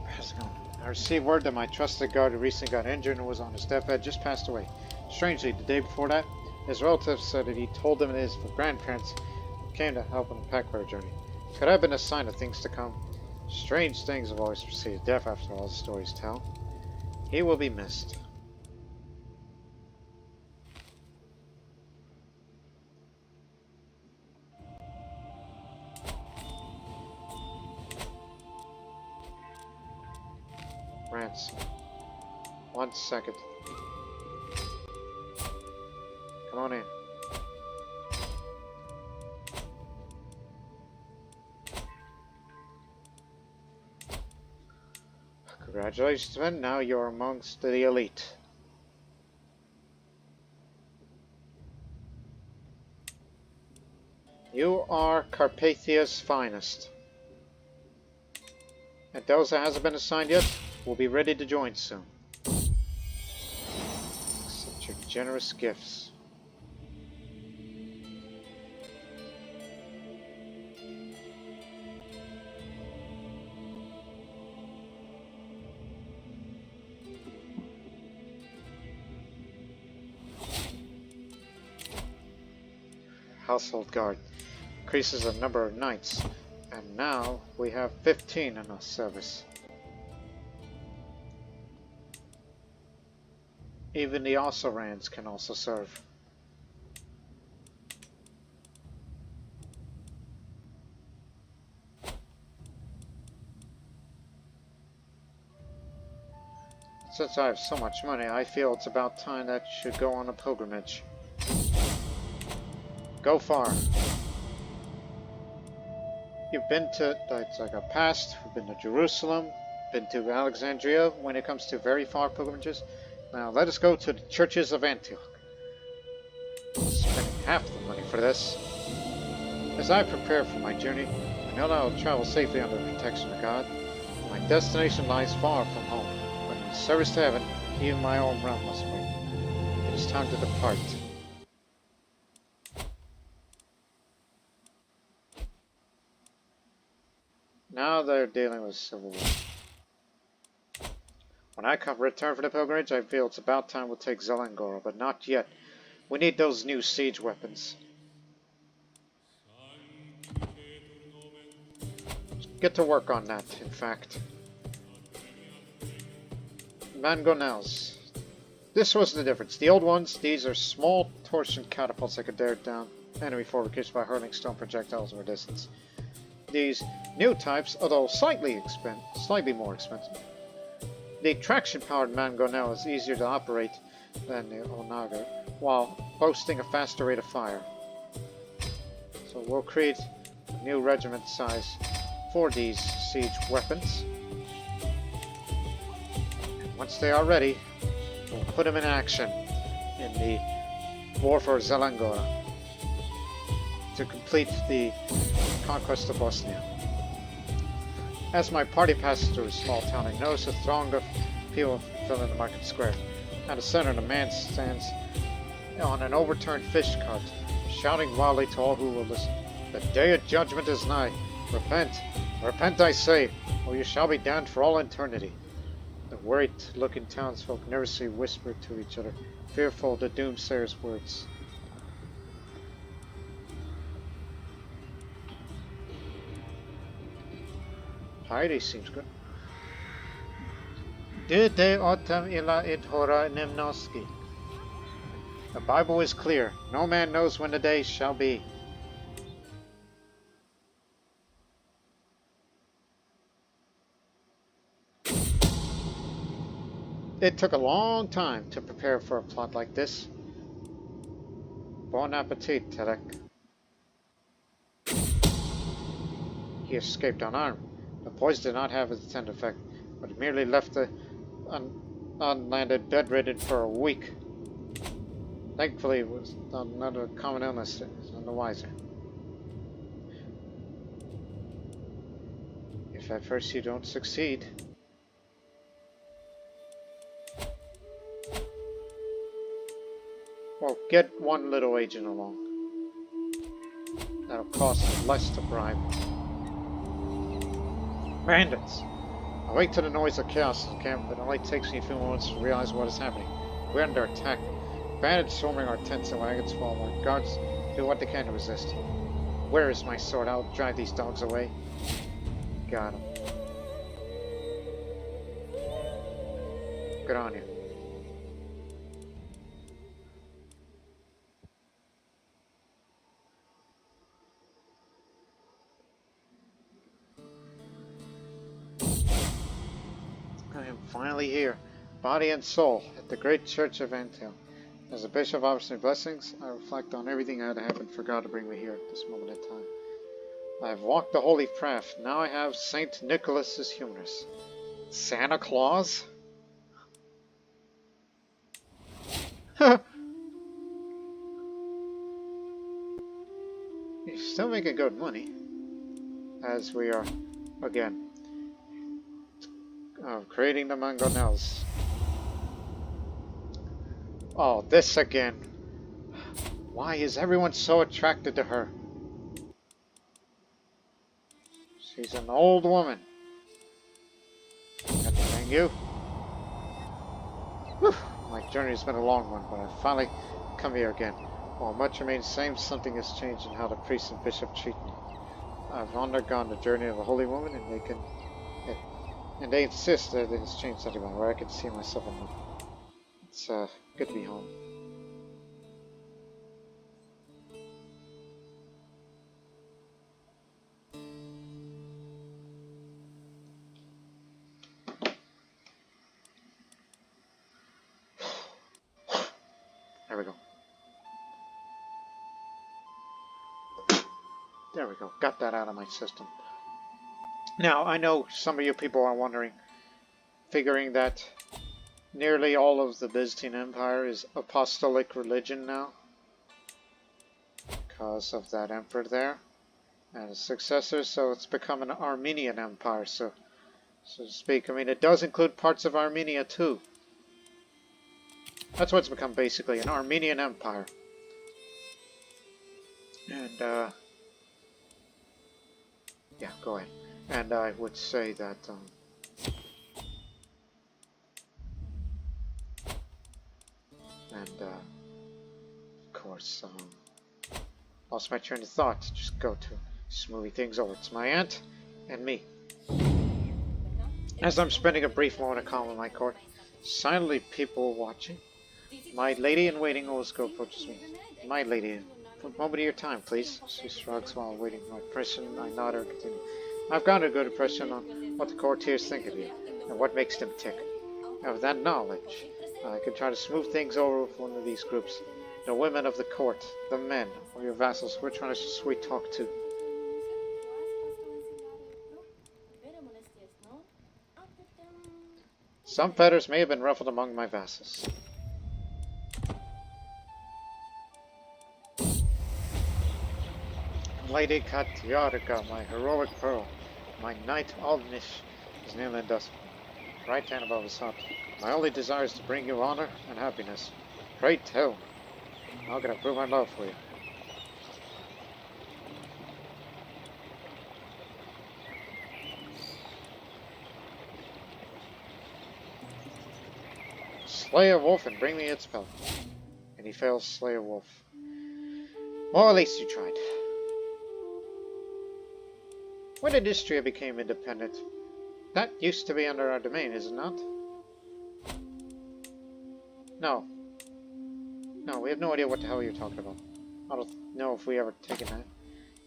How's it going? I received word that my trusted guard who recently got injured and was on his deathbed just passed away. Strangely, the day before that, his relatives said that he told them his grandparents came to help him pack their journey. Could have been a sign of things to come. Strange things have always preceded death after all the stories tell. He will be missed. Ransom. 1 second. Come on in. Congratulations, man. Now you're amongst the elite. You are Carpathia's finest. And those that hasn't been assigned yet will be ready to join soon. Accept your generous gifts. Household guard increases the number of knights, and now we have 15 in our service. Even the Osirans can also serve. Since I have so much money, I feel it's about time that you should go on a pilgrimage. Go far. You've been to, it's like a past, we've been to Jerusalem, been to Alexandria when it comes to very far pilgrimages. Now let us go to the Churches of Antioch. Spending half the money for this. As I prepare for my journey, I know that I will travel safely under the protection of God. My destination lies far from home, but in service to heaven, even my own realm must wait. It is time to depart. Now they're dealing with civil war. When I return for the pilgrimage, I feel it's about time we'll take Zelangora, but not yet. We need those new siege weapons. Get to work on that, in fact. Mangonels. This was the difference. The old ones, these are small torsion catapults that could dare down enemy fortifications by hurling stone projectiles over distance. These new types, although slightly more expensive. The traction-powered mangonel is easier to operate than the onager, while boasting a faster rate of fire. So we'll create a new regiment size for these siege weapons. And once they are ready, we'll put them in action in the war for Zelangora to complete the conquest of Bosnia. As my party passes through a small town, I notice a throng of people filling the market square. At the center, a man stands on an overturned fish cart, shouting wildly to all who will listen. The day of judgment is nigh. Repent, repent, I say, or you shall be damned for all eternity. The worried-looking townsfolk nervously whispered to each other, fearful of the doomsayer's words. Heidi seems good. De autem illa id hora nemnoski. The Bible is clear. No man knows when the day shall be. It took a long time to prepare for a plot like this. Bon appetit, Terek. He escaped unarmed. The poison did not have its intended effect, but merely left the unlanded bedridden for a week. Thankfully, it was not a common illness, none the wiser. If at first you don't succeed... Well, get one little agent along. That'll cost less to bribe. Bandits! Awake to the noise of chaos in the camp, but it only takes me a few moments to realize what is happening. We're under attack. Bandits swarming our tents and wagons while our guards do what they can to resist. Where is my sword? I'll drive these dogs away. Got him. Good on you. I am finally here, body and soul, at the great Church of Antioch. As a bishop offers me blessings, I reflect on everything that had happened for God to bring me here at this moment in time. I have walked the holy path. Now I have Saint Nicholas's humors. Santa Claus? You still making good money. As we are, again, creating the mangonels. Oh, this again. Why is everyone so attracted to her? She's an old woman. Got to thank you. Whew. My journey has been a long one, but I finally come here again. While much remains the same, something has changed in how the priest and bishop treat me. I've undergone the journey of a holy woman, and they insist that it has changed something about where I can see myself in them. It's good to be home. There we go. There we go. Got that out of my system. Now, I know some of you people are wondering, figuring that nearly all of the Byzantine Empire is apostolic religion now, because of that emperor there and his successor, so it's become an Armenian empire, so to speak. I mean, it does include parts of Armenia too. That's what it's become, basically, an Armenian empire. And, yeah, go ahead. And I would say that, of course, lost my train of thought. Just go to smoothing things over. It's my aunt and me. As I'm spending a brief moment of calm in my court, silently people watching. My lady-in-waiting Olsko approaches me. My lady, for a moment of your time, please. She shrugs while waiting for my impression. I nod her and continue. I've got a good impression on what the courtiers think of you, and what makes them tick. And with that knowledge, I can try to smooth things over with one of these groups. The women of the court, the men, or your vassals, we're trying to sweet talk to. Some feathers may have been ruffled among my vassals. Lady Katyarika, my heroic pearl, my knight Aldnish, is nearly dust, right hand above his heart. My only desire is to bring you honor and happiness. Pray tell me, how can I prove my love for you? Slay a wolf and bring me its pellet. And he fails to slay a wolf. Well, at least you tried. When Industria became independent, that used to be under our domain, is it not? No. No, we have no idea what the hell you're talking about. I don't know if we ever taken that.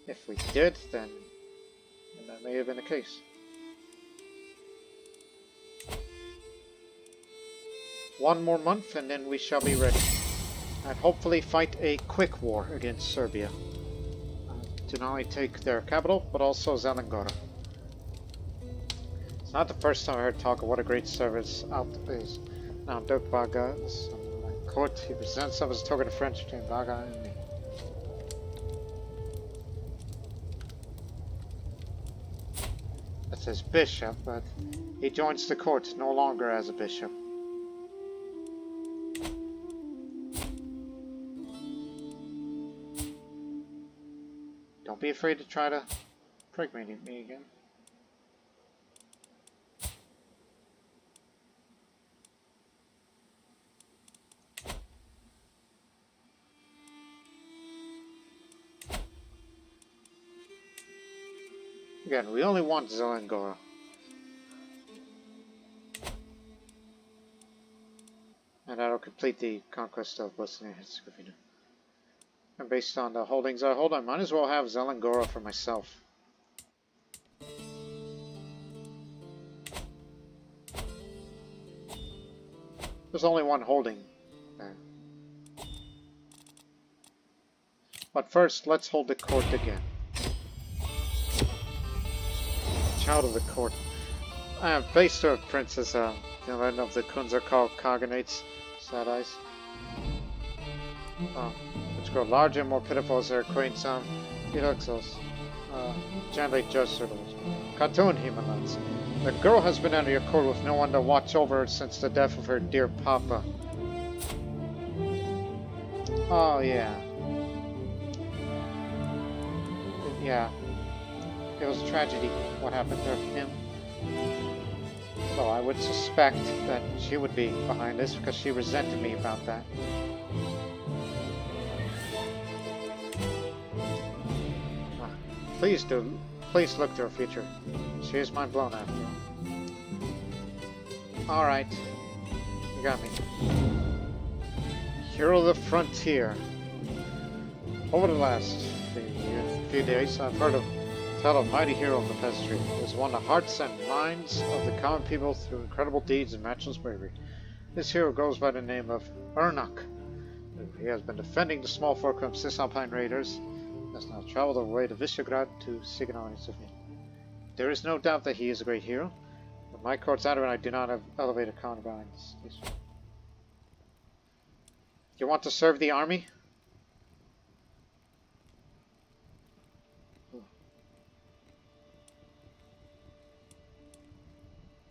If we did, then that may have been the case. One more month and then we shall be ready. And hopefully fight a quick war against Serbia. To not only take their capital, but also Zelangora. It's not the first time I heard talk of what a great service out is. Now Dirk Baga is on my court. He presents himself as a token of friendship between Baga and me. That's his bishop, but he joins the court no longer as a bishop. Don't be afraid to try to impregnate me again. Again, we only want Zelangora. And that'll complete the conquest of Bosnia and Herzegovina. And based on the holdings I hold, I might as well have Zelangora for myself. There's only one holding there. But first, let's hold the court again. Child of the court. I am based to a princess, the land of the Kuns are called Khaganates, sad eyes. Which grow larger and more pitiful as their queens, Elixos, gently just sort of Khatun Himalayas. The girl has been under your court with no one to watch over her since the death of her dear papa. Oh, yeah. Yeah. It was a tragedy what happened to him. Well, I would suspect that she would be behind this because she resented me about that. Please do. Please look to her future. She is mind blown after all. Alright. You got me. Hero of the frontier. Over the last few days, I've heard of tell of a mighty hero of the peasantry, who has won the hearts and minds of the common people through incredible deeds and matchless bravery. This hero goes by the name of Ernak. He has been defending the small folk from Cisalpine raiders, and has now traveled all the way to Visegrad to Khaganate of Carpathia. There is no doubt that he is a great hero, but my court's honor and I do not have elevated concubines. You want to serve the army?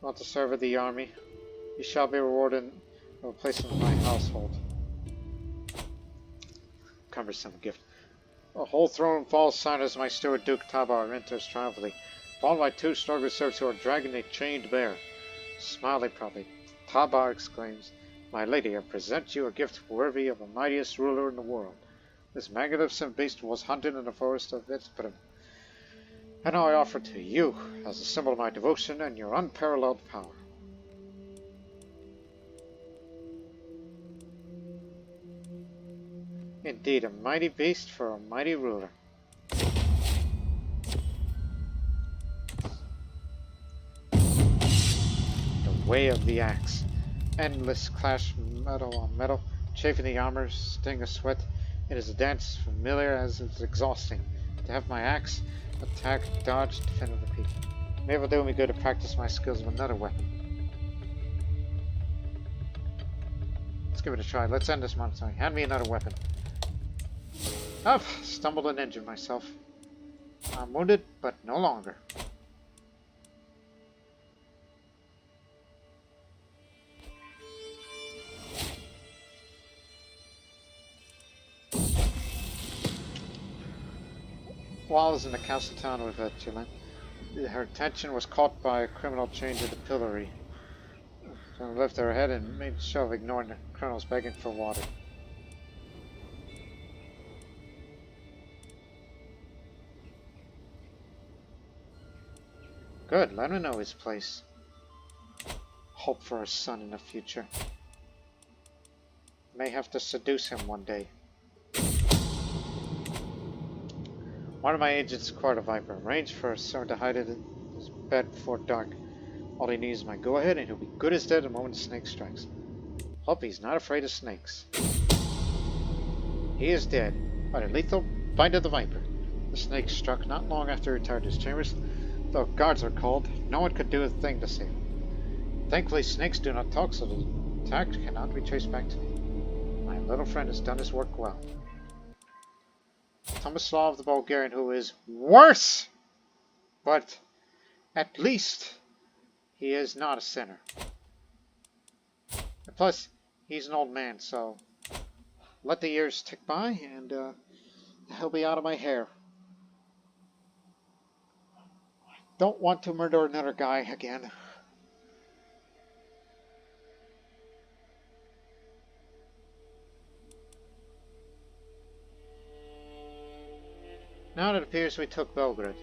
Want to serve the army? You shall be rewarded with a place in my household. Cumbersome gift. A whole throne falls silent as my steward Duke Tabar enters triumphantly, followed by two struggling serfs who are dragging a chained bear. Smiling proudly, Tabar exclaims, "My lady, I present you a gift worthy of the mightiest ruler in the world. This magnificent beast was hunted in the forest of Vitsprim. And now I offer it to you as a symbol of my devotion and your unparalleled power." Indeed, a mighty beast for a mighty ruler. The way of the axe. Endless clash metal on metal, chafing the armor, sting of sweat. It is a dance familiar as it's exhausting. To have my axe, attack, dodge, defend, and repeat. Maybe it'll do me good to practice my skills with another weapon. Let's give it a try. Let's end this monotony. Hand me another weapon. I've stumbled and injured myself. I'm wounded, but no longer. While I was in the castle town with Chilin, her attention was caught by a criminal chained to the pillory. Gonna lift her head and made show of ignoring the colonel's begging for water. Good, let her know his place. Hope for her son in the future. May have to seduce him one day. One of my agents acquired a viper. Arranged for someone to hide it in his bed before dark. All he needs is my go-ahead and he'll be good as dead the moment the snake strikes. Hope he's not afraid of snakes. He is dead by the lethal bite of the viper. The snake struck not long after he retired to his chambers. Though guards were called, no one could do a thing to save him. Thankfully, snakes do not talk, so the attack cannot be traced back to me. My little friend has done his work well. Tomislav the Bulgarian, who is worse, but at least he is not a sinner. And plus, he's an old man, so let the years tick by and he'll be out of my hair. Don't want to murder another guy again. Now it appears we took Belgrade.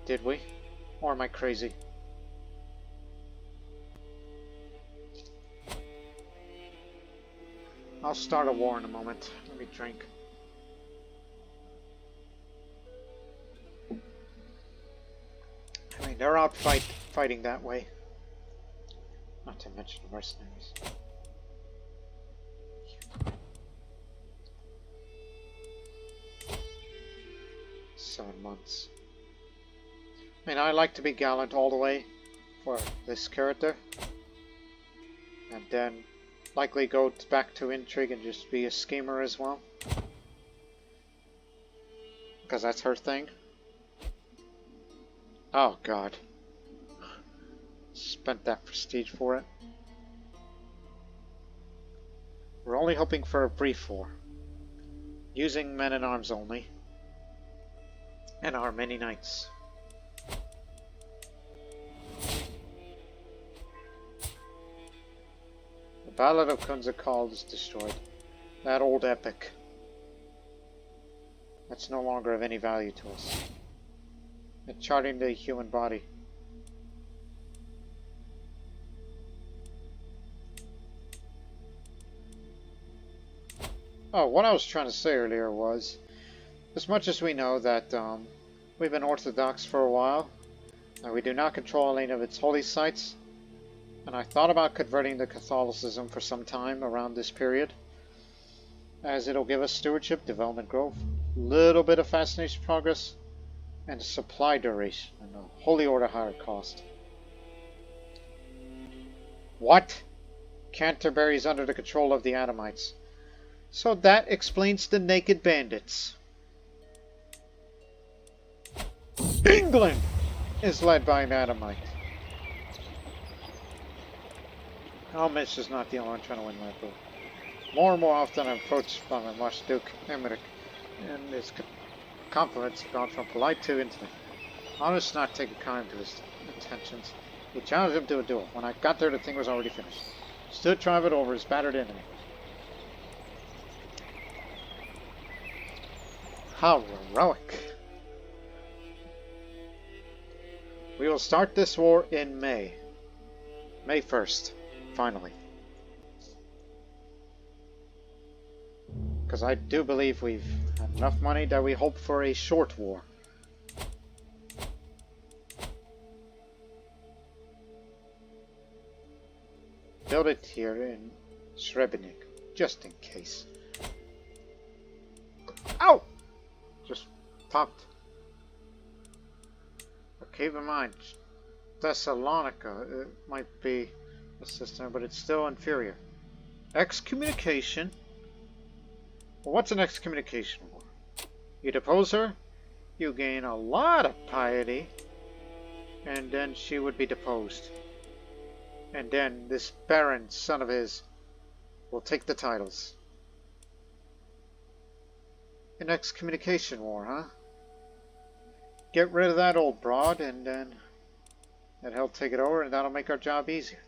Did we? Or am I crazy? I'll start a war in a moment. Let me drink. I mean, they're out fighting that way. Not to mention the mercenaries. 7 months. I mean, I like to be gallant all the way for this character. And then likely go back to Intrigue and just be a schemer as well. Because that's her thing. Oh god. Spent that prestige for it. We're only hoping for a brief war. Using men-at-arms only. And our many knights. The Ballad of Kunzakal is destroyed. That old epic. That's no longer of any value to us. And charting the human body. Oh, what I was trying to say earlier was, as much as we know that we've been Orthodox for a while, and we do not control any of its holy sites, and I thought about converting to Catholicism for some time around this period, as it'll give us stewardship, development growth, little bit of fascination progress, and supply duration, and a holy order higher cost. What? Canterbury's under the control of the Adamites. So that explains the naked bandits. England is led by an Adamite. Oh, Mitch is not the only one trying to win that book. More and more often I'm approached by my Archduke Emmerich, and his compliments have gone from polite to intimate. I was not taking kind to his intentions. He challenged him to a duel. When I got there, the thing was already finished. Stood trying it over his battered enemy. How heroic. We will start this war in May. May 1st, finally. Because I do believe we've had enough money that we hope for a short war. Build it here in Srebrenik, just in case. Ow! Just popped. But keep in mind, Thessalonica, it might be a system, but it's still inferior. Excommunication? Well, what's an excommunication war? You depose her, you gain a lot of piety, and then she would be deposed. And then this Baron, son of his, will take the titles. An excommunication war, huh? Get rid of that old broad, and then and he'll take it over, and that'll make our job easier.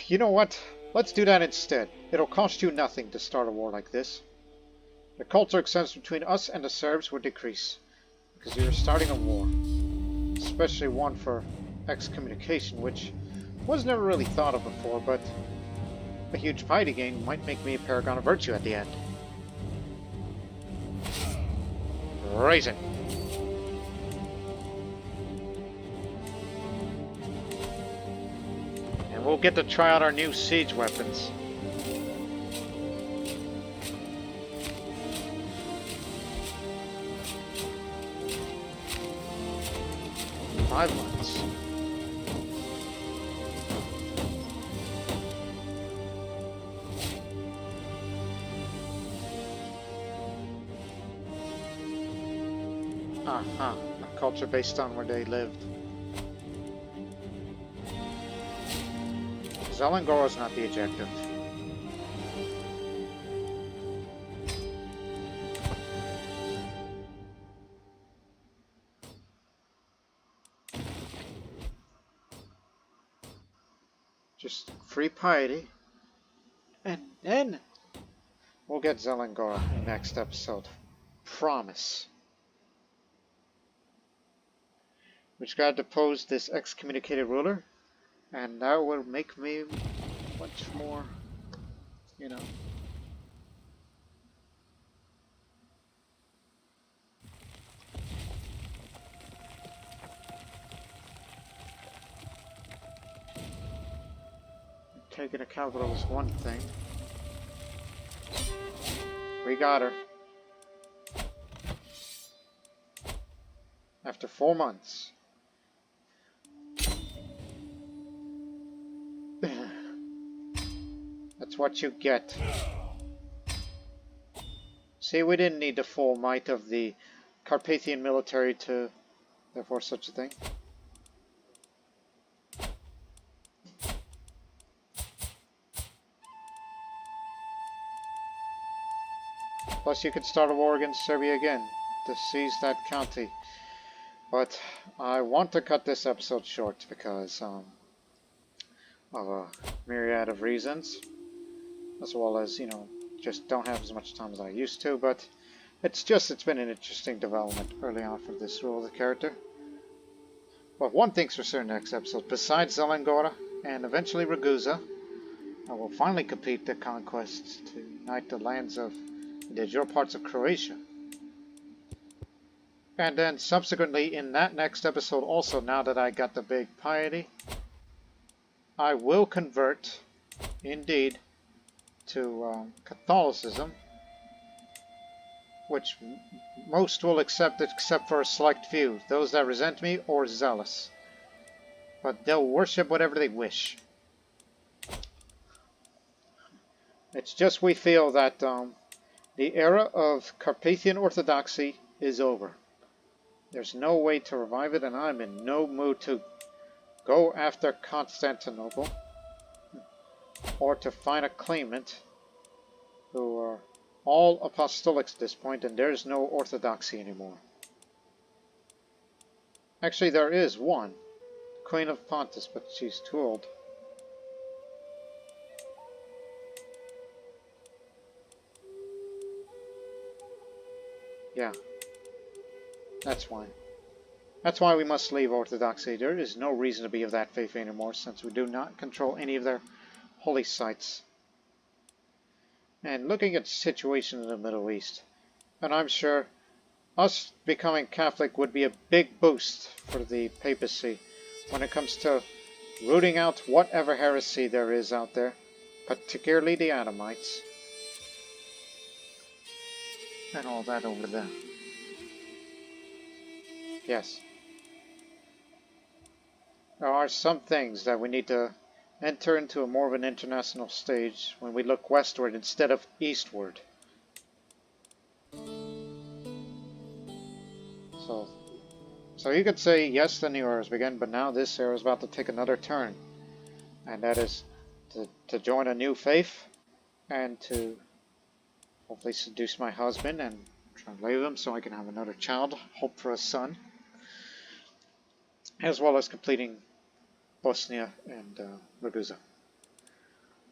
You know what? Let's do that instead. It'll cost you nothing to start a war like this. The culture exchange between us and the Serbs would decrease, because you're starting a war. Especially one for excommunication, which was never really thought of before, but a huge piety gain might make me a paragon of virtue at the end. Raising. And we'll get to try out our new siege weapons. Violence. A culture based on where they lived. Zelangor is not the objective. Just free piety. And then we'll get Zelangor in the next episode. Promise. We just gotta depose this excommunicated ruler, and that will make me much more, you know. Taking a capital is one thing. We got her. After 4 months. That's what you get. See, we didn't need the full might of the Carpathian military to therefore such a thing. Plus you could start a war against Serbia again to seize that county. But I want to cut this episode short because of a myriad of reasons. As well as, you know, just don't have as much time as I used to, but it's been an interesting development early on for this role of the character. But one thing's for certain next episode, besides Zelangora and eventually Ragusa, I will finally complete the conquests to unite the lands of the individual parts of Croatia. And then subsequently in that next episode also, now that I got the big piety, I will convert, indeed, to Catholicism, which most will accept except for a select few, those that resent me or zealous. But they'll worship whatever they wish. It's just we feel that the era of Carpathian Orthodoxy is over. There's no way to revive it, and I'm in no mood to go after Constantinople or to find a claimant who are all apostolics at this point, and there's no orthodoxy anymore. Actually, there is one, Queen of Pontus, but she's too old. Yeah, that's why. That's why we must leave orthodoxy. There is no reason to be of that faith anymore, since we do not control any of their holy sites. And looking at the situation in the Middle East, and I'm sure us becoming Catholic would be a big boost for the papacy when it comes to rooting out whatever heresy there is out there, particularly the Adamites, and all that over there. Yes. There are some things that we need to enter into a more of an international stage when we look westward instead of eastward. So you could say, yes, the new era has begun, but now this era is about to take another turn. And that is to join a new faith and to hopefully seduce my husband and try and lay with him so I can have another child, hope for a son. as well as completing Bosnia and Ragusa.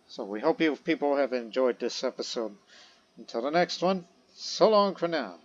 So we hope you people have enjoyed this episode. Until the next one, so long for now.